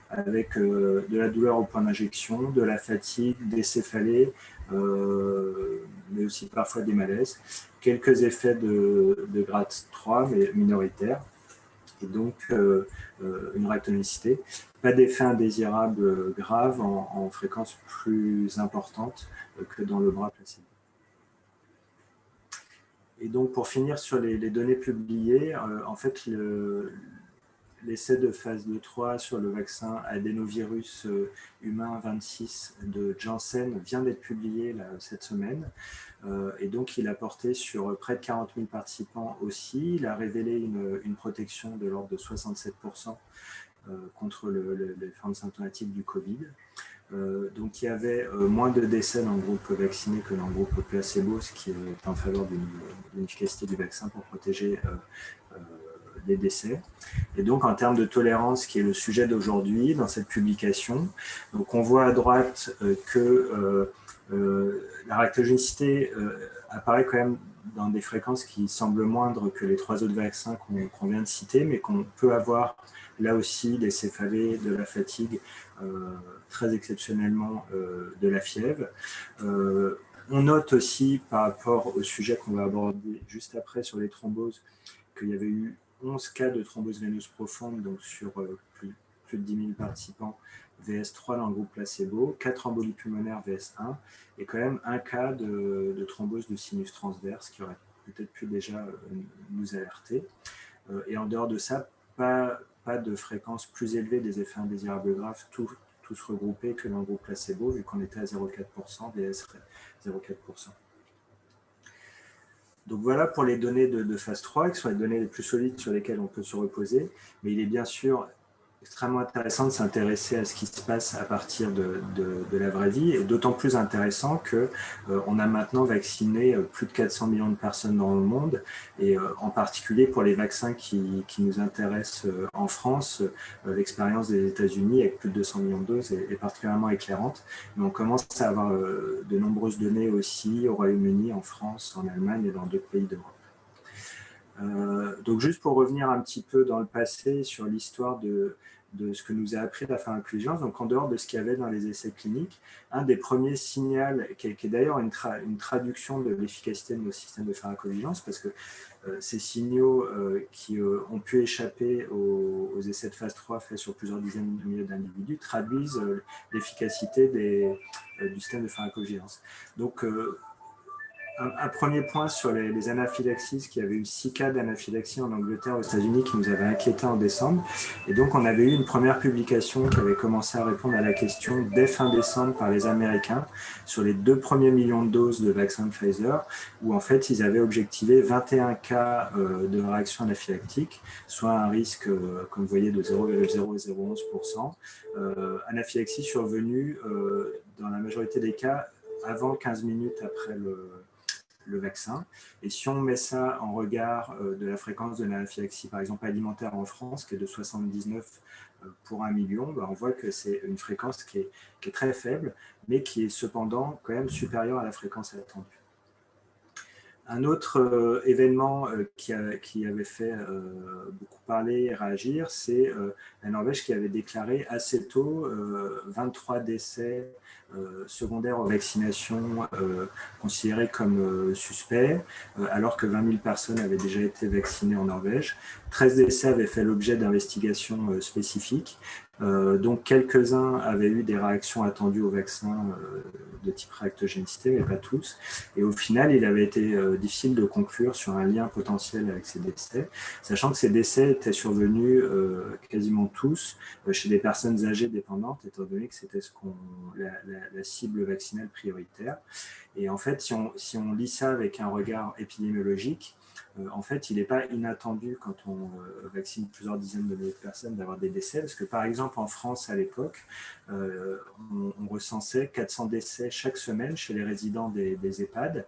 avec de la douleur au point d'injection, de la fatigue, des céphalées, mais aussi parfois des malaises, quelques effets de grade 3, mais minoritaires, et donc une réactogenicité. Pas d'effet indésirable grave en fréquence plus importante que dans le bras placebo. Et donc, pour finir sur les données publiées, en fait, l'essai de phase 2-3 sur le vaccin adénovirus humain 26 de Janssen vient d'être publié là, cette semaine. Et donc, il a porté sur près de 40 000 participants aussi. Il a révélé une protection de l'ordre de 67% contre les formes symptomatiques du Covid. Donc, il y avait moins de décès dans le groupe vacciné que dans le groupe placebo, ce qui est en faveur d'une efficacité du vaccin pour protéger les décès. Et donc, en termes de tolérance, qui est le sujet d'aujourd'hui dans cette publication, donc on voit à droite que la réactogénicité apparaît quand même dans des fréquences qui semblent moindres que les 3 autres vaccins qu'on vient de citer, mais qu'on peut avoir là aussi des céphalées, de la fatigue, très exceptionnellement de la fièvre. On note aussi, par rapport au sujet qu'on va aborder juste après sur les thromboses, qu'il y avait eu 11 cas de thrombose veineuse profonde, donc sur plus de 10 000 participants, VS3 dans le groupe placebo, 4 embolies pulmonaires VS1, et quand même un cas de thrombose de sinus transverse qui aurait peut-être pu déjà nous alerter. Et en dehors de ça, pas de fréquence plus élevée des effets indésirables graves, tous regroupés que dans le groupe placebo, vu qu'on était à 0,4%, VS 0,4%. Donc voilà pour les données de phase 3, qui sont les données les plus solides sur lesquelles on peut se reposer. Mais il est bien sûr extrêmement intéressant de s'intéresser à ce qui se passe à partir de la vraie vie, et d'autant plus intéressant qu'on a maintenant vacciné plus de 400 millions de personnes dans le monde, et en particulier pour les vaccins qui nous intéressent en France, l'expérience des États-Unis avec plus de 200 millions de doses est particulièrement éclairante. Mais on commence à avoir de nombreuses données aussi au Royaume-Uni, en France, en Allemagne et dans d'autres pays d'Europe. Donc juste pour revenir un petit peu dans le passé sur l'histoire de ce que nous a appris la pharmacovigilance, donc en dehors de ce qu'il y avait dans les essais cliniques, un des premiers signaux, qui est d'ailleurs une traduction de l'efficacité de nos systèmes de pharmacovigilance, parce que ces signaux qui ont pu échapper aux essais de phase 3 faits sur plusieurs dizaines de milliers d'individus traduisent l'efficacité du système de pharmacovigilance. Donc un premier point sur les anaphylaxies, qu'il y avait eu 6 cas d'anaphylaxie en Angleterre, aux États-Unis, qui nous avaient inquiétés en décembre. Et donc, on avait eu une première publication qui avait commencé à répondre à la question dès fin décembre par les Américains sur les 2 premiers millions de doses de vaccin de Pfizer, où en fait, ils avaient objectivé 21 cas de réaction anaphylactique, soit un risque, comme vous voyez, de 0,0011%. Anaphylaxie survenue dans la majorité des cas avant 15 minutes après le vaccin. Et si on met ça en regard de la fréquence de l'anaphylaxie, par exemple alimentaire en France, qui est de 79 pour 1 million, on voit que c'est une fréquence qui est très faible, mais qui est cependant quand même supérieure à la fréquence attendue. Un autre événement qui avait fait beaucoup parler et réagir, c'est la Norvège qui avait déclaré assez tôt 23 décès secondaires aux vaccinations considérés comme suspects, alors que 20 000 personnes avaient déjà été vaccinées en Norvège. 13 décès avaient fait l'objet d'investigations spécifiques. Donc, quelques-uns avaient eu des réactions attendues au vaccin de type réactogénicité, mais pas tous. Et au final, il avait été difficile de conclure sur un lien potentiel avec ces décès, sachant que ces décès étaient survenus quasiment tous chez des personnes âgées dépendantes, étant donné que c'était la cible vaccinale prioritaire. Et en fait, si on lit ça avec un regard épidémiologique, en fait, il n'est pas inattendu quand on vaccine plusieurs dizaines de milliers de personnes d'avoir des décès, parce que par exemple en France à l'époque, on recensait 400 décès chaque semaine chez les résidents des EHPAD,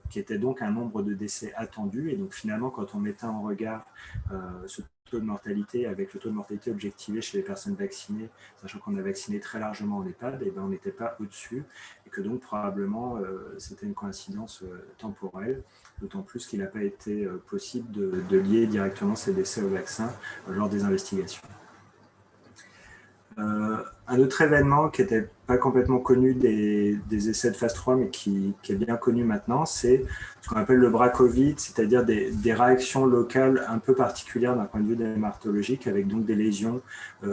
qui était donc un nombre de décès attendus. Et donc finalement, quand on mettait en regard ce taux de mortalité avec le taux de mortalité objectivé chez les personnes vaccinées, sachant qu'on a vacciné très largement en EHPAD, et on n'était pas au-dessus, et que donc probablement c'était une coïncidence temporelle, d'autant plus qu'il n'a pas été possible de lier directement ces décès au vaccin lors des investigations. un autre événement qui n'était pas complètement connu des essais de phase 3, mais qui est bien connu maintenant, c'est ce qu'on appelle le bras Covid, c'est-à-dire des réactions locales un peu particulières d'un point de vue dermatologique, avec donc des lésions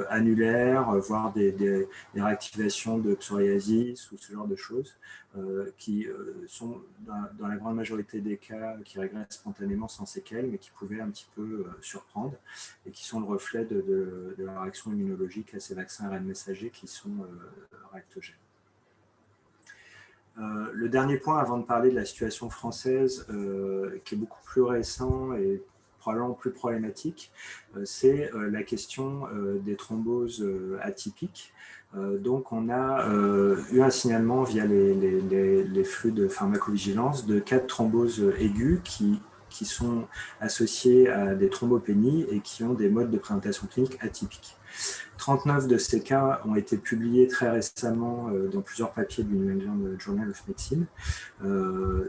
annulaires, voire des réactivations de psoriasis ou ce genre de choses, qui sont, dans la grande majorité des cas, qui régressent spontanément sans séquelles, mais qui pouvaient un petit peu surprendre, et qui sont le reflet de la réaction immunologique à ces vaccins ARN messagers qui sont réactogènes. Le dernier point, avant de parler de la situation française, qui est beaucoup plus récent et probablement plus problématique, c'est la question des thromboses atypiques. Donc, on a eu un signalement via les flux de pharmacovigilance de 4 thromboses aiguës qui sont associées à des thrombopénies et qui ont des modes de présentation clinique atypiques. 39 de ces cas ont été publiés très récemment dans plusieurs papiers du New England Journal of Medicine,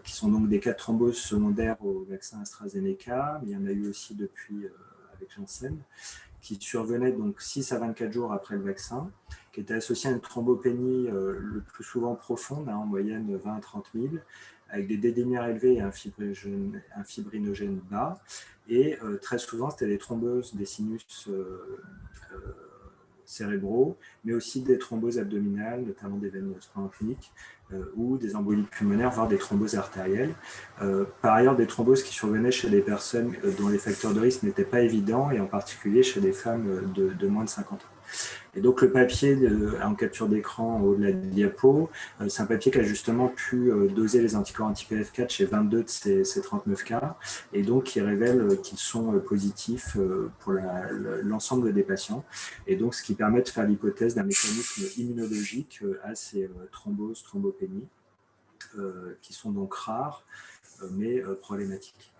qui sont donc des cas de thrombose secondaires au vaccin AstraZeneca, mais il y en a eu aussi depuis avec Janssen, qui survenaient donc 6 à 24 jours après le vaccin, qui étaient associés à une thrombopénie le plus souvent profonde, en moyenne 20 à 30 000, avec des D-dimères élevés et un fibrinogène bas. Et très souvent, c'était des thromboses des sinus cérébraux, mais aussi des thromboses abdominales, notamment des veines cliniques, ou des embolies pulmonaires, voire des thromboses artérielles. Par ailleurs, des thromboses qui survenaient chez des personnes dont les facteurs de risque n'étaient pas évidents, et en particulier chez des femmes de moins de 50 ans. Et donc le papier en capture d'écran en haut de la diapo, c'est un papier qui a justement pu doser les anticorps anti-PF4 chez 22 de ces 39 cas, et donc qui révèle qu'ils sont positifs pour l'ensemble des patients, et donc ce qui permet de faire l'hypothèse d'un mécanisme immunologique à ces thromboses, thrombopénies, qui sont donc rares, mais problématiques.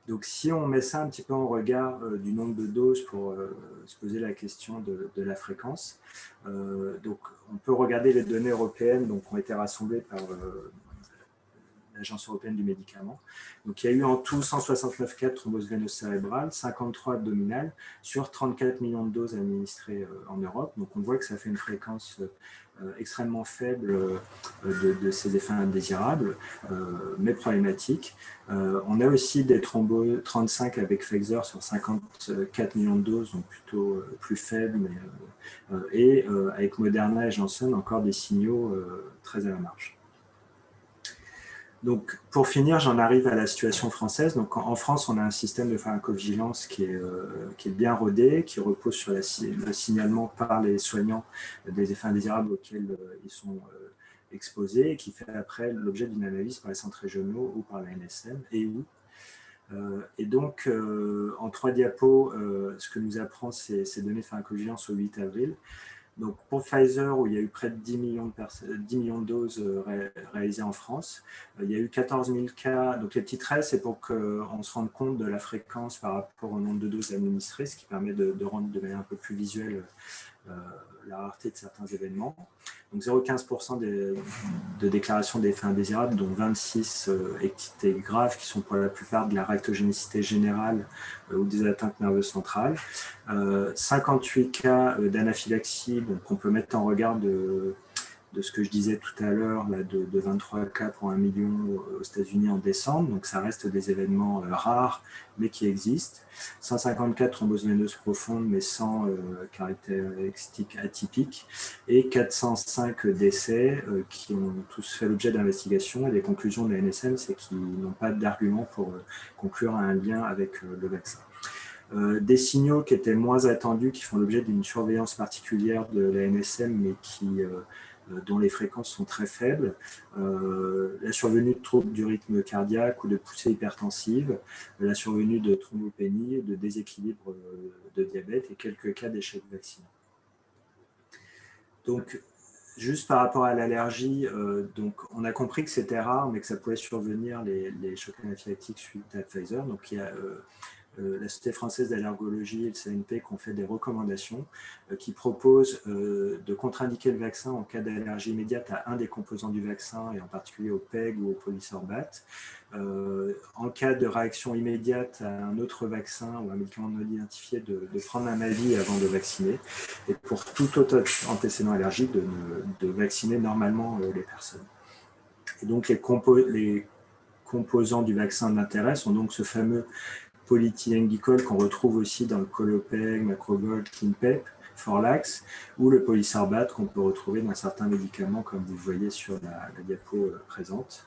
Donc, si on met ça un petit peu en regard du nombre de doses pour se poser la question de la fréquence, donc on peut regarder les données européennes donc, qui ont été rassemblées par l'Agence européenne du médicament. Donc, il y a eu en tout 169 cas de thrombose veineuse cérébrale, 53 abdominales, sur 34 millions de doses administrées en Europe. Donc, on voit que ça fait une fréquence extrêmement faible de ces effets indésirables, mais problématiques. On a aussi des thromboses 35 avec Pfizer sur 54 millions de doses, donc plutôt plus faibles, et avec Moderna et Janssen, encore des signaux très à la marge. Donc, pour finir, j'en arrive à la situation française. Donc, en France, on a un système de pharmacovigilance qui est bien rodé, qui repose sur le signalement par les soignants des effets indésirables auxquels ils sont exposés, et qui fait après l'objet d'une analyse par les centres régionaux ou par la NSM et donc, en 3 diapos, ce que nous apprend ces données de pharmacovigilance au 8 avril. Donc, pour Pfizer, où il y a eu près de 10 millions de doses réalisées en France, il y a eu 14 000 cas. Donc, les petits traits, c'est pour qu'on se rende compte de la fréquence par rapport au nombre de doses administrées, ce qui permet de rendre de manière un peu plus visuelle la rareté de certains événements. Donc 0,15% de déclarations d'effets indésirables, dont 26 ectités graves, qui sont pour la plupart de la réactogénicité générale ou des atteintes nerveuses centrales. 58 cas d'anaphylaxie, donc on peut mettre en regard de ce que je disais tout à l'heure, de 23 cas pour 1 million aux États-Unis en décembre. Donc ça reste des événements rares, mais qui existent. 154 thromboses veineuses profondes, mais sans caractéristiques atypiques. Et 405 décès qui ont tous fait l'objet d'investigations. Et les conclusions de la NSM, c'est qu'ils n'ont pas d'argument pour conclure à un lien avec le vaccin. Des signaux qui étaient moins attendus, qui font l'objet d'une surveillance particulière de la NSM, mais dont les fréquences sont très faibles, la survenue de troubles du rythme cardiaque ou de poussées hypertensives, la survenue de thrombopénie, de déséquilibre de diabète et quelques cas d'échec vaccinal. Donc, juste par rapport à l'allergie, donc on a compris que c'était rare, mais que ça pouvait survenir les chocs anaphylactiques suite à Pfizer. Donc, il y a la Société française d'allergologie et le CNP qui ont fait des recommandations qui proposent de contre-indiquer le vaccin en cas d'allergie immédiate à un des composants du vaccin, et en particulier au PEG ou au polysorbate. En cas de réaction immédiate à un autre vaccin ou un médicament non identifié, de prendre un avis avant de vacciner. Et pour tout autre antécédent allergique, de vacciner normalement les personnes. Et donc les composants du vaccin d'intérêt sont donc ce fameux polyéthylène glycol qu'on retrouve aussi dans le Colopeg, Macrogol, Clinpep, Forlax, ou le polysorbate qu'on peut retrouver dans certains médicaments comme vous le voyez sur la diapo présente.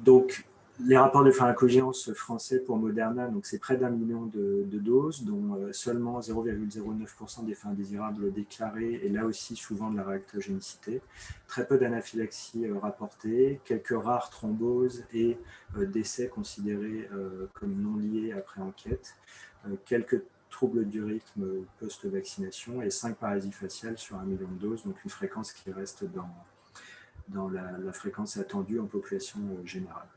Donc les rapports de pharmacovigilance français pour Moderna, c'est près d'1 million de doses, dont seulement 0,09% d'effets indésirables déclarés, et là aussi souvent de la réactogénicité. Très peu d'anaphylaxie rapportées, quelques rares thromboses et décès considérés comme non liés après enquête, quelques troubles du rythme post-vaccination et 5 parésies faciales sur 1 million de doses, donc une fréquence qui reste dans la fréquence attendue en population générale.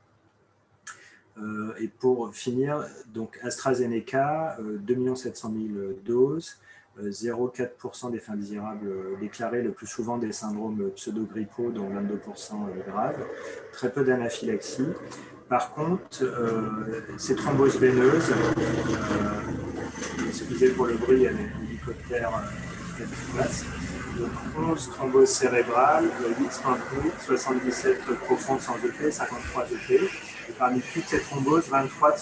Et pour finir, donc AstraZeneca, 2 700 000 doses, 0,4% d'effets indésirables déclarés, le plus souvent des syndromes pseudo-grippaux, dont 22% graves, très peu d'anaphylaxie. Par contre, ces thromboses veineuses, excusez pour le bruit, il y a l'hélicoptère qui passe. Donc 11 thromboses cérébrales, 8 spintroïdes, 77 profondes sans EP, 53 EP. Et parmi toutes ces thromboses, 23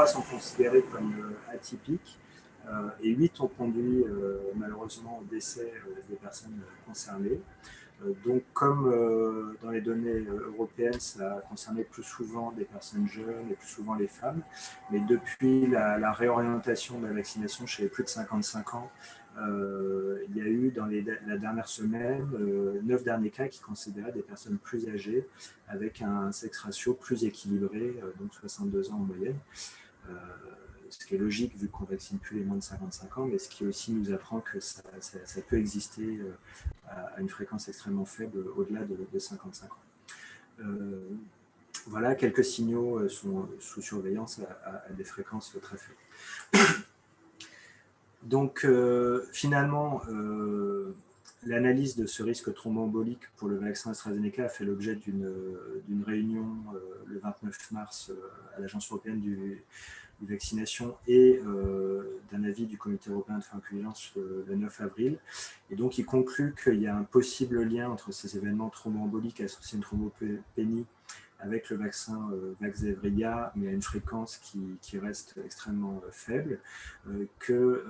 sont considérées comme atypiques et 8 ont conduit malheureusement au décès des personnes concernées. Donc comme dans les données européennes, ça a concerné plus souvent des personnes jeunes et plus souvent les femmes, mais depuis la réorientation de la vaccination chez les plus de 55 ans, il y a eu dans la dernière semaine 9 derniers cas qui considéraient des personnes plus âgées avec un sexe ratio plus équilibré, donc 62 ans en moyenne. Ce qui est logique vu qu'on ne vaccine plus les moins de 55 ans, mais ce qui aussi nous apprend que ça peut exister à une fréquence extrêmement faible au-delà de 55 ans. Voilà, quelques signaux sont sous surveillance à des fréquences très faibles. Donc finalement, l'analyse de ce risque thromboembolique pour le vaccin AstraZeneca a fait l'objet d'une réunion le 29 mars à l'Agence européenne du vaccination et d'un avis du Comité européen de pharmacovigilance le 9 avril. Et donc, il conclut qu'il y a un possible lien entre ces événements thromboemboliques associés à une thrombopénie avec le vaccin Vaxzevria, mais à une fréquence qui reste extrêmement faible, que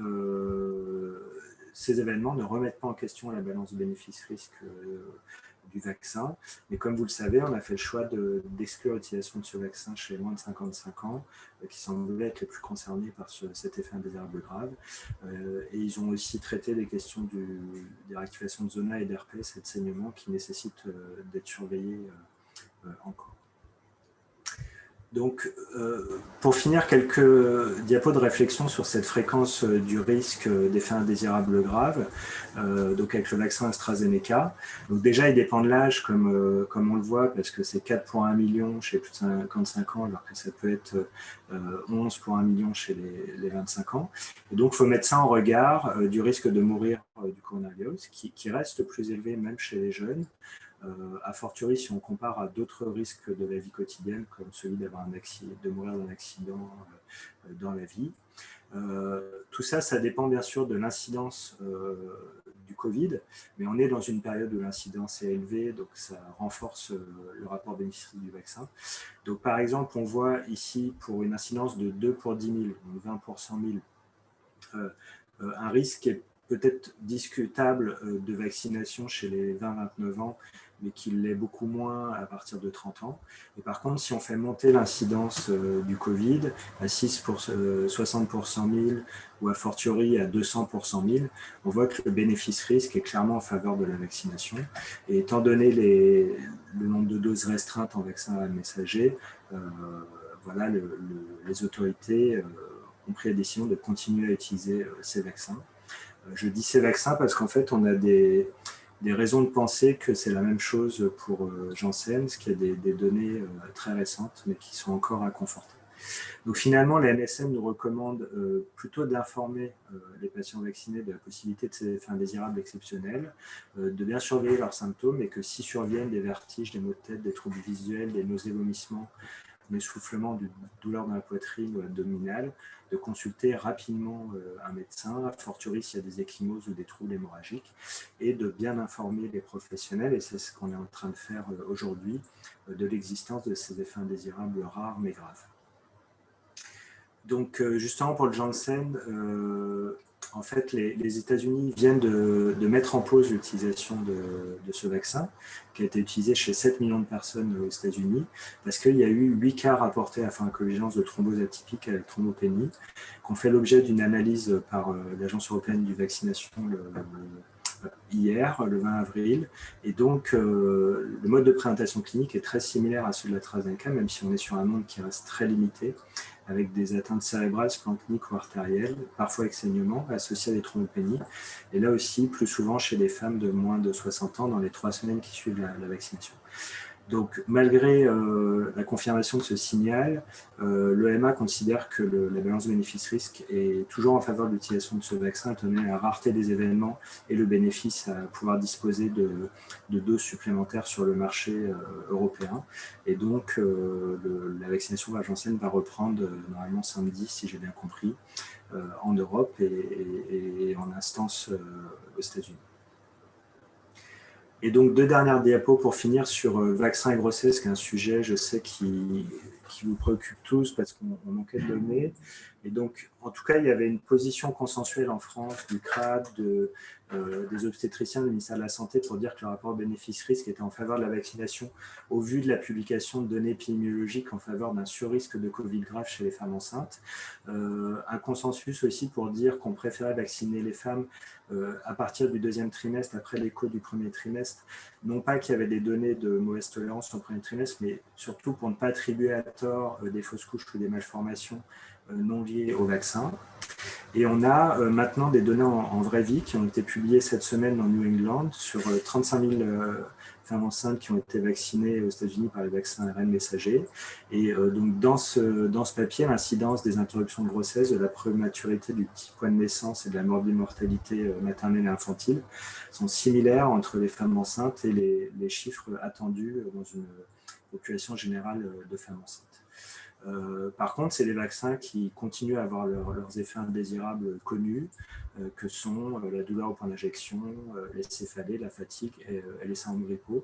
ces événements ne remettent pas en question la balance bénéfice-risque du vaccin. Mais comme vous le savez, on a fait le choix d'exclure l'utilisation de ce vaccin chez les moins de 55 ans, qui semblaient être les plus concernés par cet effet indésirable grave. Et ils ont aussi traité les questions des réactivations de zona et d'herpès et de saignement qui nécessitent d'être surveillés encore. Donc, pour finir, quelques diapos de réflexion sur cette fréquence du risque d'effets indésirables graves, donc avec le vaccin AstraZeneca. Donc déjà, il dépend de l'âge, comme on le voit, parce que c'est 4 pour 1 million chez plus de 55 ans, alors que ça peut être 11 pour 1 million chez les 25 ans. Et donc, il faut mettre ça en regard du risque de mourir du coronavirus, qui reste plus élevé même chez les jeunes. A fortiori si on compare à d'autres risques de la vie quotidienne, comme celui de mourir d'un accident dans la vie. Tout ça, ça dépend bien sûr de l'incidence du Covid, mais on est dans une période où l'incidence est élevée, donc ça renforce le rapport bénéfice du vaccin. Donc par exemple, on voit ici pour une incidence de 2 pour 10 000, donc 20 pour 100 000, un risque qui est peut-être discutable de vaccination chez les 20-29 ans, mais qui l'est beaucoup moins à partir de 30 ans. Et par contre, si on fait monter l'incidence du Covid à 60 pour 100 000 ou à fortiori à 200 pour 100 000, on voit que le bénéfice-risque est clairement en faveur de la vaccination. Et étant donné le nombre de doses restreintes en vaccin à messager, voilà, les autorités ont pris la décision de continuer à utiliser ces vaccins. Je dis ces vaccins parce qu'en fait, on a des raisons de penser que c'est la même chose pour Janssen, ce qui a des données très récentes, mais qui sont encore à conforter. Donc finalement, la NSM nous recommande plutôt d'informer les patients vaccinés de la possibilité de ces effets indésirables exceptionnels, de bien surveiller leurs symptômes et que si surviennent des vertiges, des maux de tête, des troubles visuels, des nausées, vomissements, un essoufflement, de douleur dans la poitrine ou abdominale, de consulter rapidement un médecin, a fortiori s'il y a des ecchymoses ou des troubles hémorragiques, et de bien informer les professionnels, et c'est ce qu'on est en train de faire aujourd'hui, de l'existence de ces effets indésirables rares mais graves. Donc justement pour le Janssen, en fait les États-Unis viennent de mettre en pause l'utilisation de ce vaccin, qui a été utilisé chez 7 millions de personnes aux États-Unis, parce qu'il y a eu 8 cas rapportés à pharmacovigilance de thrombose atypique avec thrombopénie, qui ont fait l'objet d'une analyse par l'Agence européenne du vaccination hier, le 20 avril. Et donc, le mode de présentation clinique est très similaire à celui de l'AstraZeneca, même si on est sur un nombre qui reste très limité, avec des atteintes cérébrales, splanchniques ou artérielles, parfois avec saignement, associées à des thrombopénies. Et là aussi, plus souvent chez les femmes de moins de 60 ans, dans les 3 semaines qui suivent la vaccination. Donc, malgré la confirmation de ce signal, l'EMA considère que la balance bénéfice-risque est toujours en faveur de l'utilisation de ce vaccin, étant donné la rareté des événements et le bénéfice à pouvoir disposer de doses supplémentaires sur le marché européen. Et donc, la vaccination par Janssen va reprendre normalement samedi, si j'ai bien compris, en Europe et en instance aux États-Unis. Et donc, 2 dernières diapos pour finir sur vaccin et grossesse, qui est un sujet, je sais, qui vous préoccupe tous parce qu'on manquait de données. Et donc, en tout cas, il y avait une position consensuelle en France du CRAD, des obstétriciens du ministère de la Santé pour dire que le rapport bénéfice-risque était en faveur de la vaccination au vu de la publication de données épidémiologiques en faveur d'un surrisque de Covid grave chez les femmes enceintes. Un consensus aussi pour dire qu'on préférait vacciner les femmes à partir du 2e trimestre, après l'écho du 1er trimestre, non pas qu'il y avait des données de mauvaise tolérance au 1er trimestre, mais surtout pour ne pas attribuer à tort des fausses couches ou des malformations non liées au vaccin. Et on a maintenant des données en vraie vie qui ont été publiées cette semaine dans New England sur 35 000 femmes enceintes qui ont été vaccinées aux États-Unis par les vaccins ARN messagers. Et donc dans ce papier, l'incidence des interruptions de grossesse, de la prématurité du petit point de naissance et de la mortalité maternelle et infantile sont similaires entre les femmes enceintes et les chiffres attendus dans une population générale de femmes enceintes. Par contre, c'est les vaccins qui continuent à avoir leurs effets indésirables connus, que sont la douleur au point d'injection, les céphalées, la fatigue et les syndromes grippaux,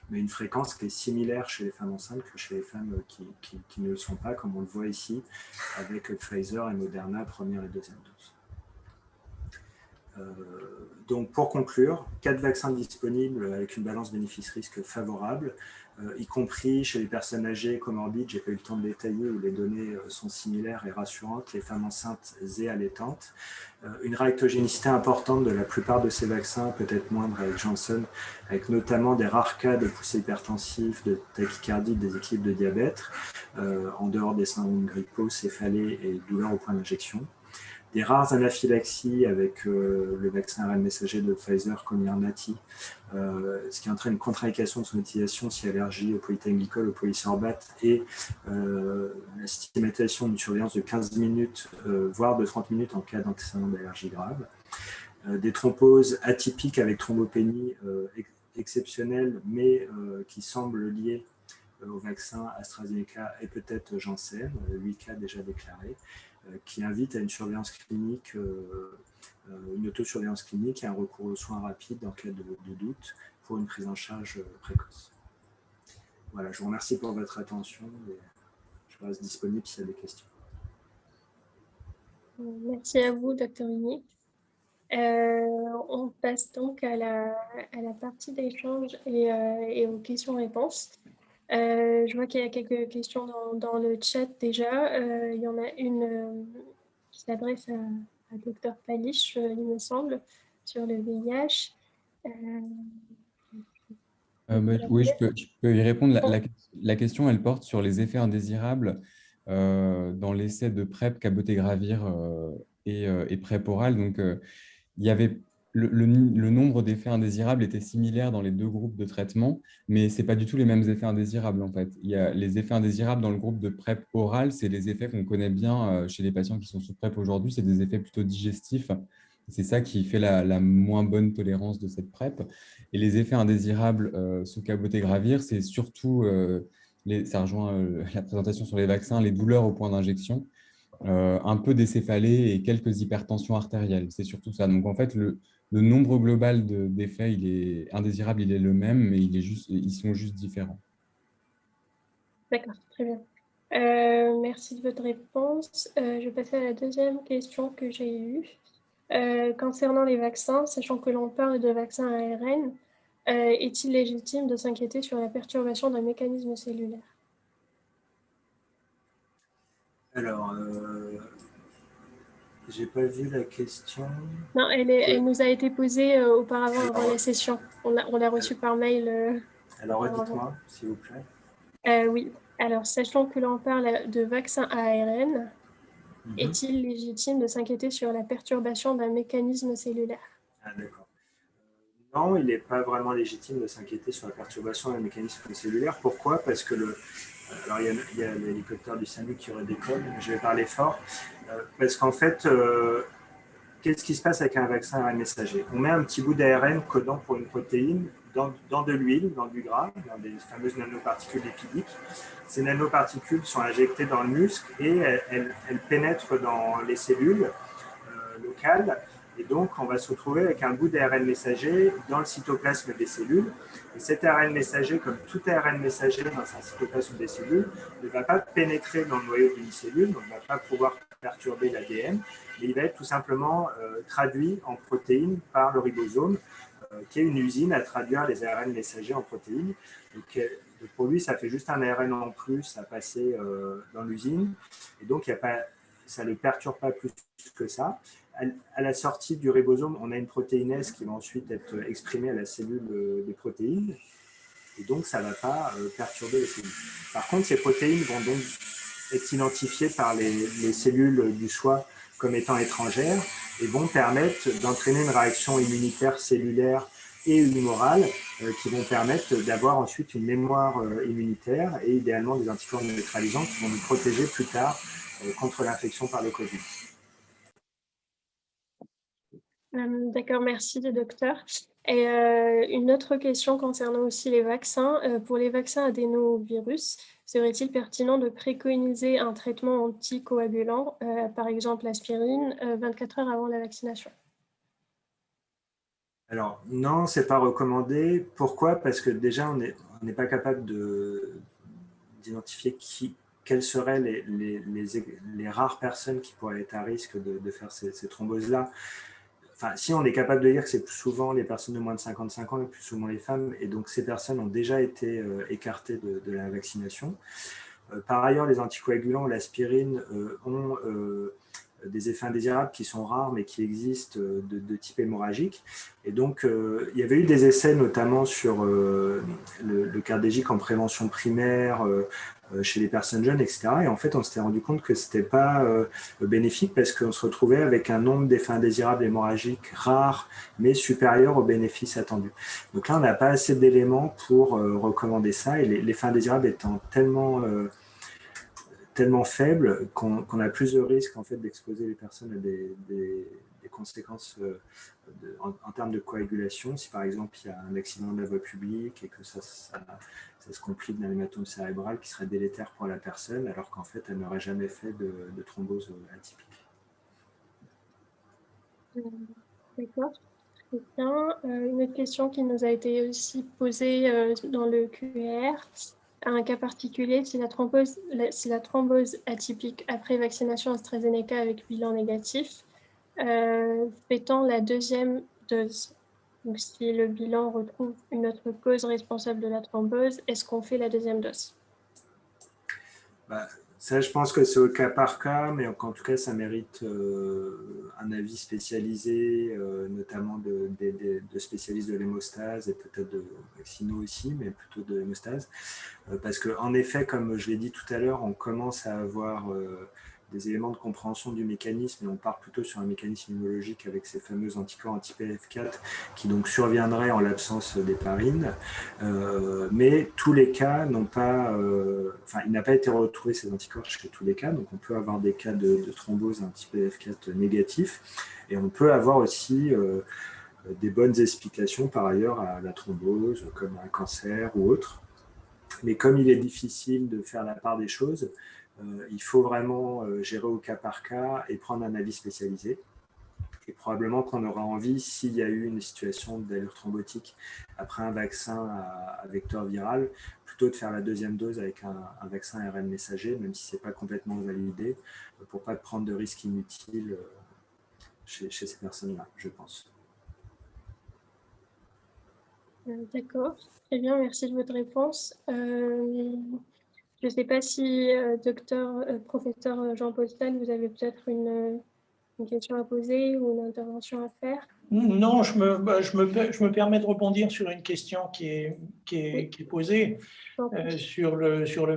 mais une fréquence qui est similaire chez les femmes enceintes que chez les femmes qui ne le sont pas, comme on le voit ici avec Pfizer et Moderna, première et deuxième dose. Donc pour conclure, 4 vaccins disponibles avec une balance bénéfice-risque favorable, y compris chez les personnes âgées comorbides, je n'ai pas eu le temps de détailler, où les données sont similaires et rassurantes, les femmes enceintes et allaitantes. Une réactogénicité importante de la plupart de ces vaccins, peut-être moindre avec Janssen, avec notamment des rares cas de poussée hypertensive, de tachycardie, des équilibres de diabète, en dehors des syndromes grippaux, céphalées et douleurs au point d'injection. Des rares anaphylaxies avec le vaccin ARN messager de Pfizer, Comirnaty, ce qui entraîne une contre-indication de son utilisation si allergie au polyethylène-glycol, au polysorbate, et la systématisation d'une surveillance de 15 minutes, voire de 30 minutes en cas d'antécédent d'allergie grave. Des thromboses atypiques avec thrombopénie exceptionnelle, mais qui semblent liées au vaccin AstraZeneca et peut-être Janssen, 8 cas déjà déclarés, qui invite à une surveillance clinique, une autosurveillance clinique et un recours aux soins rapides en cas de doute pour une prise en charge précoce. Voilà, je vous remercie pour votre attention et je reste disponible s'il y a des questions. Merci à vous, Dr Vignier. On passe donc à la partie d'échange et aux questions-réponses. Je vois qu'il y a quelques questions dans le chat déjà. Il y en a une qui s'adresse à Dr Palish, il me semble, sur le VIH. Oui, je peux y répondre. La question, elle porte sur les effets indésirables dans l'essai de PrEP, cabotegravir et PrEP oral. Donc, il y avait le nombre d'effets indésirables était similaire dans les deux groupes de traitement, mais ce n'est pas du tout les mêmes effets indésirables en fait. Il y a les effets indésirables dans le groupe de PrEP oral, c'est les effets qu'on connaît bien chez les patients qui sont sous PrEP aujourd'hui, c'est des effets plutôt digestifs. C'est ça qui fait la moins bonne tolérance de cette PrEP. Et les effets indésirables sous cabotegravir, c'est surtout, ça rejoint la présentation sur les vaccins, les douleurs au point d'injection, un peu d'écéphalée et quelques hypertensions artérielles. C'est surtout ça. Donc en fait, le nombre global d'effets indésirables, il est le même, mais ils sont juste différents. D'accord, très bien. Merci de votre réponse. Je vais passer à la deuxième question que j'ai eue. Concernant les vaccins, sachant que l'on parle de vaccins ARN, est-il légitime de s'inquiéter sur la perturbation d'un mécanisme cellulaire? Alors, j'ai pas vu la question. Non, elle nous a été posée auparavant, avant la session. On l'a reçue par mail Alors, auparavant. redites-moi, s'il vous plaît. Oui, alors sachant que l'on parle de vaccins ARN, est-il légitime de s'inquiéter sur la perturbation d'un mécanisme cellulaire? Ah, d'accord. Non, il n'est pas vraiment légitime de s'inquiéter sur la perturbation d'un mécanisme cellulaire. Pourquoi? Parce que alors il y a l'hélicoptère du SAMU qui redécolle, je vais parler fort. Parce qu'en fait, qu'est-ce qui se passe avec un vaccin ARN messager? On met un petit bout d'ARN codant pour une protéine dans de l'huile, dans du gras, dans des fameuses nanoparticules lipidiques. Ces nanoparticules sont injectées dans le muscle et elles pénètrent dans les cellules locales. Et donc, on va se retrouver avec un bout d'ARN messager dans le cytoplasme des cellules. Et cet ARN messager, comme tout ARN messager dans un cytoplasme des cellules, ne va pas pénétrer dans le noyau d'une cellule, donc ne va pas pouvoir perturber l'ADN, mais il va être tout simplement traduit en protéines par le ribosome, qui est une usine à traduire les ARN messagers en protéines. Donc, pour lui, ça fait juste un ARN en plus à passer dans l'usine. Et donc, ça ne le perturbe pas plus que ça. À la sortie du ribosome, on a une protéinase qui va ensuite être exprimée à la cellule des protéines. Et donc, ça ne va pas perturber les cellules. Par contre, ces protéines vont donc être identifiées par les cellules du foie comme étant étrangères et vont permettre d'entraîner une réaction immunitaire cellulaire et humorale qui vont permettre d'avoir ensuite une mémoire immunitaire et idéalement des anticorps neutralisants qui vont nous protéger plus tard contre l'infection par le Covid. D'accord, merci le docteur. Et une autre question concernant aussi les vaccins. Pour les vaccins adénovirus, serait-il pertinent de préconiser un traitement anticoagulant, par exemple l'aspirine, 24 heures avant la vaccination? Alors, non, ce n'est pas recommandé. Pourquoi? Parce que déjà, on n'est pas capable d'identifier quelles seraient les rares personnes qui pourraient être à risque de faire ces thromboses-là. Enfin, si on est capable de dire que c'est plus souvent les personnes de moins de 55 ans et plus souvent les femmes, et donc ces personnes ont déjà été écartées de la vaccination. Par ailleurs, les anticoagulants, l'aspirine, ont des effets indésirables qui sont rares mais qui existent de type hémorragique. Et donc, il y avait eu des essais notamment sur le cardégique en prévention primaire, chez les personnes jeunes, etc. Et en fait, on s'était rendu compte que ce n'était pas bénéfique parce qu'on se retrouvait avec un nombre d'effets indésirables hémorragiques rares, mais supérieur aux bénéfices attendus. Donc là, on n'a pas assez d'éléments pour recommander ça. Et l'effet indésirable étant tellement faible qu'on a plus de risques en fait, d'exposer les personnes à des conséquences en termes de coagulation. Si par exemple il y a un accident de la voie publique et que ça se complique d'un hématome cérébral qui serait délétère pour la personne, alors qu'en fait elle n'aurait jamais fait de thrombose atypique. D'accord, très bien. Une autre question qui nous a été aussi posée dans le QR. Un cas particulier, si la thrombose atypique après vaccination AstraZeneca avec bilan négatif, fait-on la deuxième dose? Donc, si le bilan retrouve une autre cause responsable de la thrombose, est-ce qu'on fait la deuxième dose? Ça, je pense que c'est au cas par cas, mais en tout cas, ça mérite un avis spécialisé, notamment de spécialistes de l'hémostase et peut-être de vaccinaux aussi, mais plutôt de l'hémostase. Parce qu'en effet, comme je l'ai dit tout à l'heure, on commence à avoir des éléments de compréhension du mécanisme, et on part plutôt sur un mécanisme immunologique avec ces fameux anticorps anti-PF4 qui donc surviendraient en l'absence d'héparine. Mais tous les cas n'ont pas, il n'a pas été retrouvé ces anticorps chez tous les cas, donc on peut avoir des cas de thrombose anti-PF4 négatifs, et on peut avoir aussi des bonnes explications par ailleurs à la thrombose, comme un cancer ou autre. Mais comme il est difficile de faire la part des choses, il faut vraiment gérer au cas par cas et prendre un avis spécialisé. Et probablement qu'on aura envie, s'il y a eu une situation d'allure thrombotique après un vaccin à vecteur viral, plutôt de faire la deuxième dose avec un vaccin ARN messager, même si ce n'est pas complètement validé, pour ne pas prendre de risques inutiles chez ces personnes-là, je pense. D'accord, très bien, merci de votre réponse. Je ne sais pas si, professeur Jean-Paul Stahl, vous avez peut-être une question à poser ou une intervention à faire. Non, je me permets de rebondir sur une question qui est posée sur le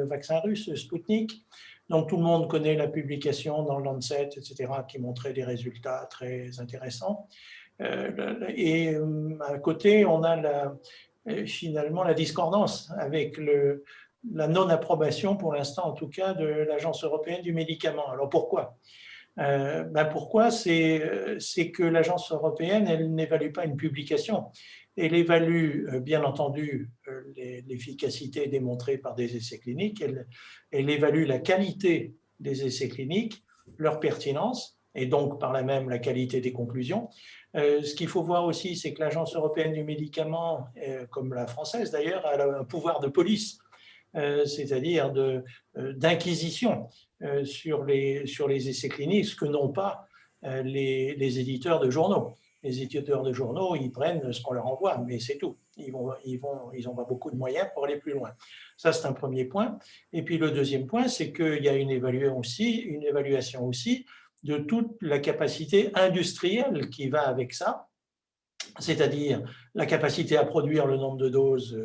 vaccin russe, Sputnik. Donc, tout le monde connaît la publication dans le Lancet, etc., qui montrait des résultats très intéressants. Et à côté, on a finalement la discordance avec la non-approbation, pour l'instant en tout cas, de l'Agence européenne du médicament. Alors pourquoi ? Pourquoi ? C'est que l'Agence européenne, elle n'évalue pas une publication. Elle évalue, bien entendu, l'efficacité démontrée par des essais cliniques. Elle évalue la qualité des essais cliniques, leur pertinence, et donc par là même la qualité des conclusions. Ce qu'il faut voir aussi, c'est que l'Agence européenne du médicament, comme la française d'ailleurs, a un pouvoir de police, c'est-à-dire d'inquisition sur les essais cliniques, ce que n'ont pas les éditeurs de journaux. Les éditeurs de journaux, ils prennent ce qu'on leur envoie, mais c'est tout. Ils n'ont pas beaucoup de moyens pour aller plus loin. Ça, c'est un premier point. Et puis le deuxième point, c'est qu'il y a une évaluation aussi de toute la capacité industrielle qui va avec ça, c'est-à-dire la capacité à produire le nombre de doses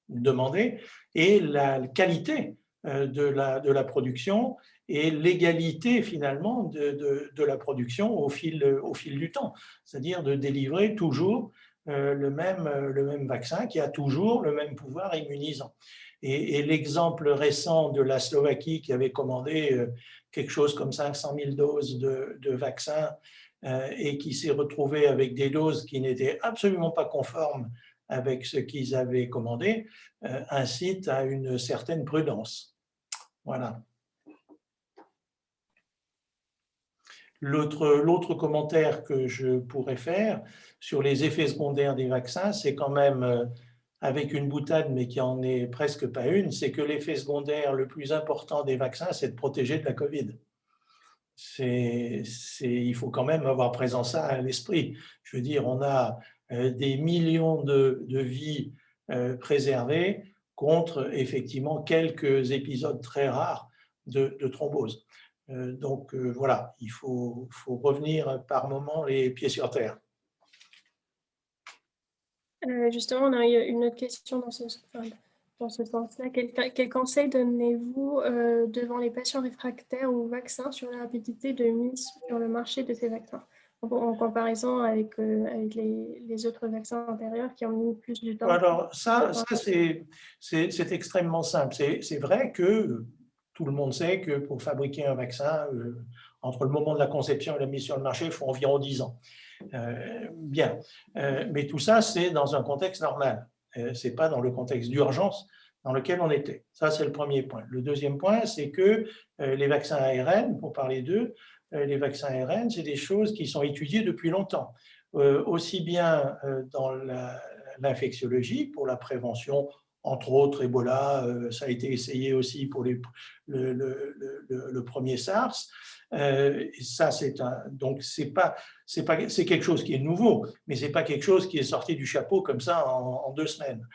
demandées et la qualité de la production et l'égalité finalement de la production au fil du temps, c'est-à-dire de délivrer toujours le même vaccin qui a toujours le même pouvoir immunisant. Et l'exemple récent de la Slovaquie qui avait commandé quelque chose comme 500 000 doses de vaccins et qui s'est retrouvé avec des doses qui n'étaient absolument pas conformes avec ce qu'ils avaient commandé, incite à une certaine prudence. Voilà. L'autre commentaire que je pourrais faire sur les effets secondaires des vaccins, c'est quand même, avec une boutade, mais qui en est presque pas une, c'est que l'effet secondaire le plus important des vaccins, c'est de protéger de la Covid. Il faut quand même avoir présent ça à l'esprit. Je veux dire, on a des millions de vies préservées contre effectivement quelques épisodes très rares de thrombose. Donc voilà, il faut revenir par moment les pieds sur terre. Justement, on a une autre question dans ce sens-là. Quel conseil donnez-vous devant les patients réfractaires aux vaccins sur la rapidité de mise sur le marché de ces vaccins, en comparaison avec les autres vaccins antérieurs qui ont mis plus de temps? Alors ça c'est extrêmement simple. C'est vrai que tout le monde sait que pour fabriquer un vaccin, entre le moment de la conception et la mise sur le marché, il faut environ 10 ans. Bien, mais tout ça, c'est dans un contexte normal. Ce n'est pas dans le contexte d'urgence dans lequel on était. Ça, c'est le premier point. Le deuxième point, c'est que les vaccins ARN, pour parler d'eux, les vaccins ARN, c'est des choses qui sont étudiées depuis longtemps, aussi bien dans l'infectiologie, pour la prévention, entre autres Ebola, ça a été essayé aussi pour le premier SARS. Ça, c'est quelque chose qui est nouveau, mais c'est pas quelque chose qui est sorti du chapeau comme ça en 2 semaines.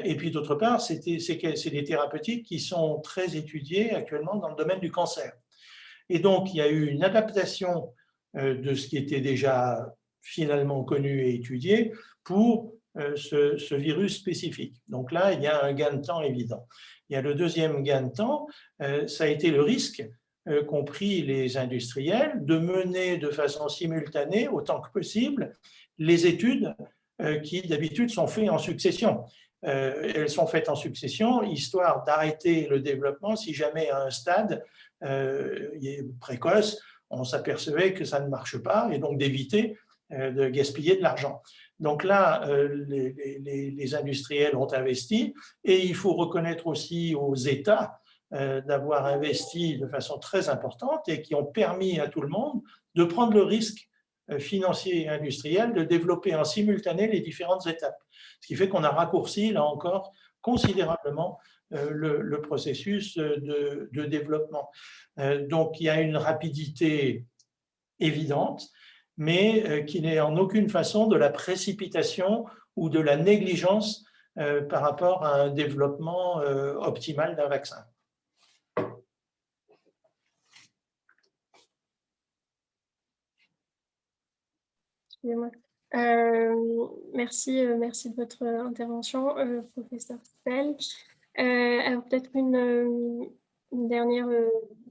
Et puis d'autre part, c'est des thérapeutiques qui sont très étudiées actuellement dans le domaine du cancer. Et donc, il y a eu une adaptation de ce qui était déjà finalement connu et étudié pour ce virus spécifique. Donc là, il y a un gain de temps évident. Il y a le deuxième gain de temps, ça a été le risque compris les industriels, de mener de façon simultanée, autant que possible, les études qui d'habitude sont faites en succession. Elles sont faites en succession, histoire d'arrêter le développement si jamais à un stade précoce, on s'apercevait que ça ne marche pas, et donc d'éviter de gaspiller de l'argent. Donc là, les industriels ont investi, et il faut reconnaître aussi aux États d'avoir investi de façon très importante et qui ont permis à tout le monde de prendre le risque financier et industriel de développer en simultané les différentes étapes. Ce qui fait qu'on a raccourci, là encore, considérablement le processus de développement. Donc, il y a une rapidité évidente, mais qui n'est en aucune façon de la précipitation ou de la négligence par rapport à un développement optimal d'un vaccin. Merci de votre intervention, professeur Stell. Alors peut-être une dernière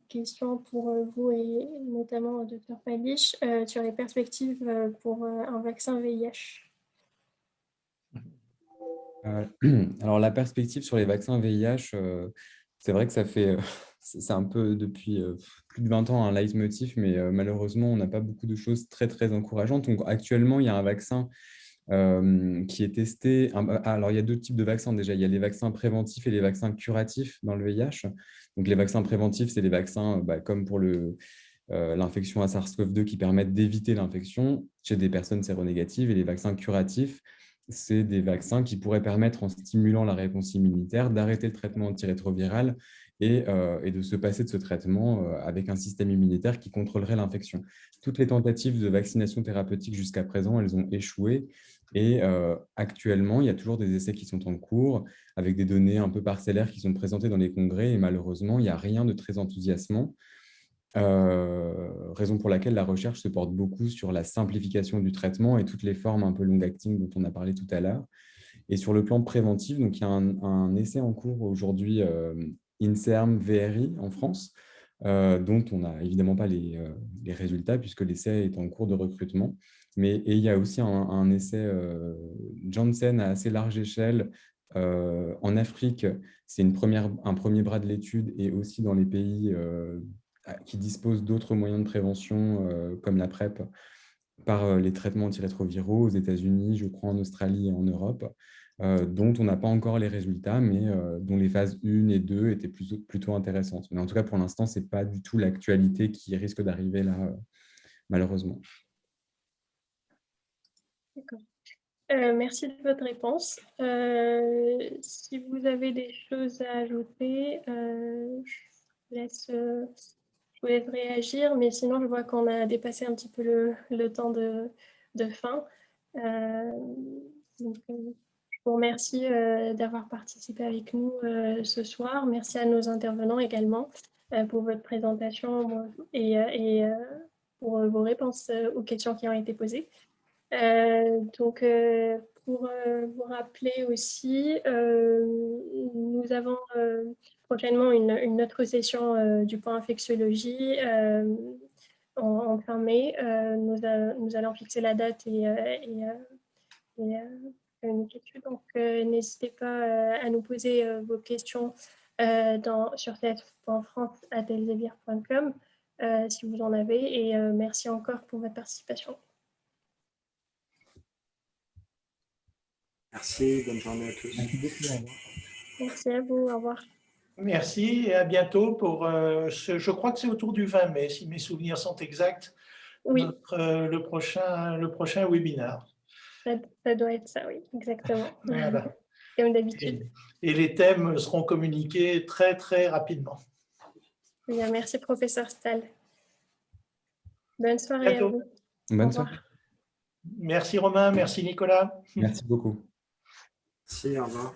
question pour vous et notamment Dr Palisch sur les perspectives pour un vaccin VIH. Alors la perspective sur les vaccins VIH, c'est vrai que ça fait, c'est un peu depuis plus de 20 ans un leitmotiv, mais malheureusement, on n'a pas beaucoup de choses très, très encourageantes. Donc actuellement, il y a un vaccin qui est testé. Alors, il y a deux types de vaccins déjà. Il y a les vaccins préventifs et les vaccins curatifs dans le VIH. Donc, les vaccins préventifs, c'est les vaccins comme pour l'infection à SARS-CoV-2 qui permettent d'éviter l'infection chez des personnes séronégatives. Et les vaccins curatifs, c'est des vaccins qui pourraient permettre, en stimulant la réponse immunitaire, d'arrêter le traitement antirétroviral et de se passer de ce traitement avec un système immunitaire qui contrôlerait l'infection. Toutes les tentatives de vaccination thérapeutique jusqu'à présent, elles ont échoué. Et actuellement, il y a toujours des essais qui sont en cours avec des données un peu parcellaires qui sont présentées dans les congrès. Et malheureusement, il n'y a rien de très enthousiasmant. Raison pour laquelle la recherche se porte beaucoup sur la simplification du traitement et toutes les formes un peu long-acting dont on a parlé tout à l'heure. Et sur le plan préventif, donc il y a un essai en cours aujourd'hui, INSERM VRI en France, dont on n'a évidemment pas les résultats puisque l'essai est en cours de recrutement. Et il y a aussi un essai Janssen à assez large échelle en Afrique. C'est un premier bras de l'étude, et aussi dans les pays qui disposent d'autres moyens de prévention comme la PrEP par les traitements antirétroviraux aux États-Unis, je crois en Australie et en Europe, dont on n'a pas encore les résultats, mais dont les phases 1 et 2 étaient plutôt intéressantes. Mais en tout cas, pour l'instant, ce n'est pas du tout l'actualité qui risque d'arriver là, malheureusement. D'accord. Merci de votre réponse. Si vous avez des choses à ajouter, je vous laisse réagir, mais sinon, je vois qu'on a dépassé un petit peu le temps de fin. Donc, je vous remercie d'avoir participé avec nous ce soir. Merci à nos intervenants également pour votre présentation et pour vos réponses aux questions qui ont été posées. Donc, pour vous rappeler aussi, nous avons prochainement une autre session du point infectiologie en fin mai. Nous allons fixer la date et une étude. Donc, n'hésitez pas à nous poser vos questions sur cf.france@elsevier.com si vous en avez. Et merci encore pour votre participation. Merci, bonne journée à tous. Merci beaucoup, au revoir. Merci à vous, au revoir. Merci et à bientôt pour je crois que c'est autour du 20 mai, si mes souvenirs sont exacts, oui. le prochain webinaire. Ça doit être ça, oui, exactement. Voilà. Comme d'habitude. Et les thèmes seront communiqués très, très rapidement. Bien, merci, professeur Stell. Bonne soirée à vous. Bonne soirée. Merci Romain, merci Nicolas. Merci beaucoup. Merci, au revoir.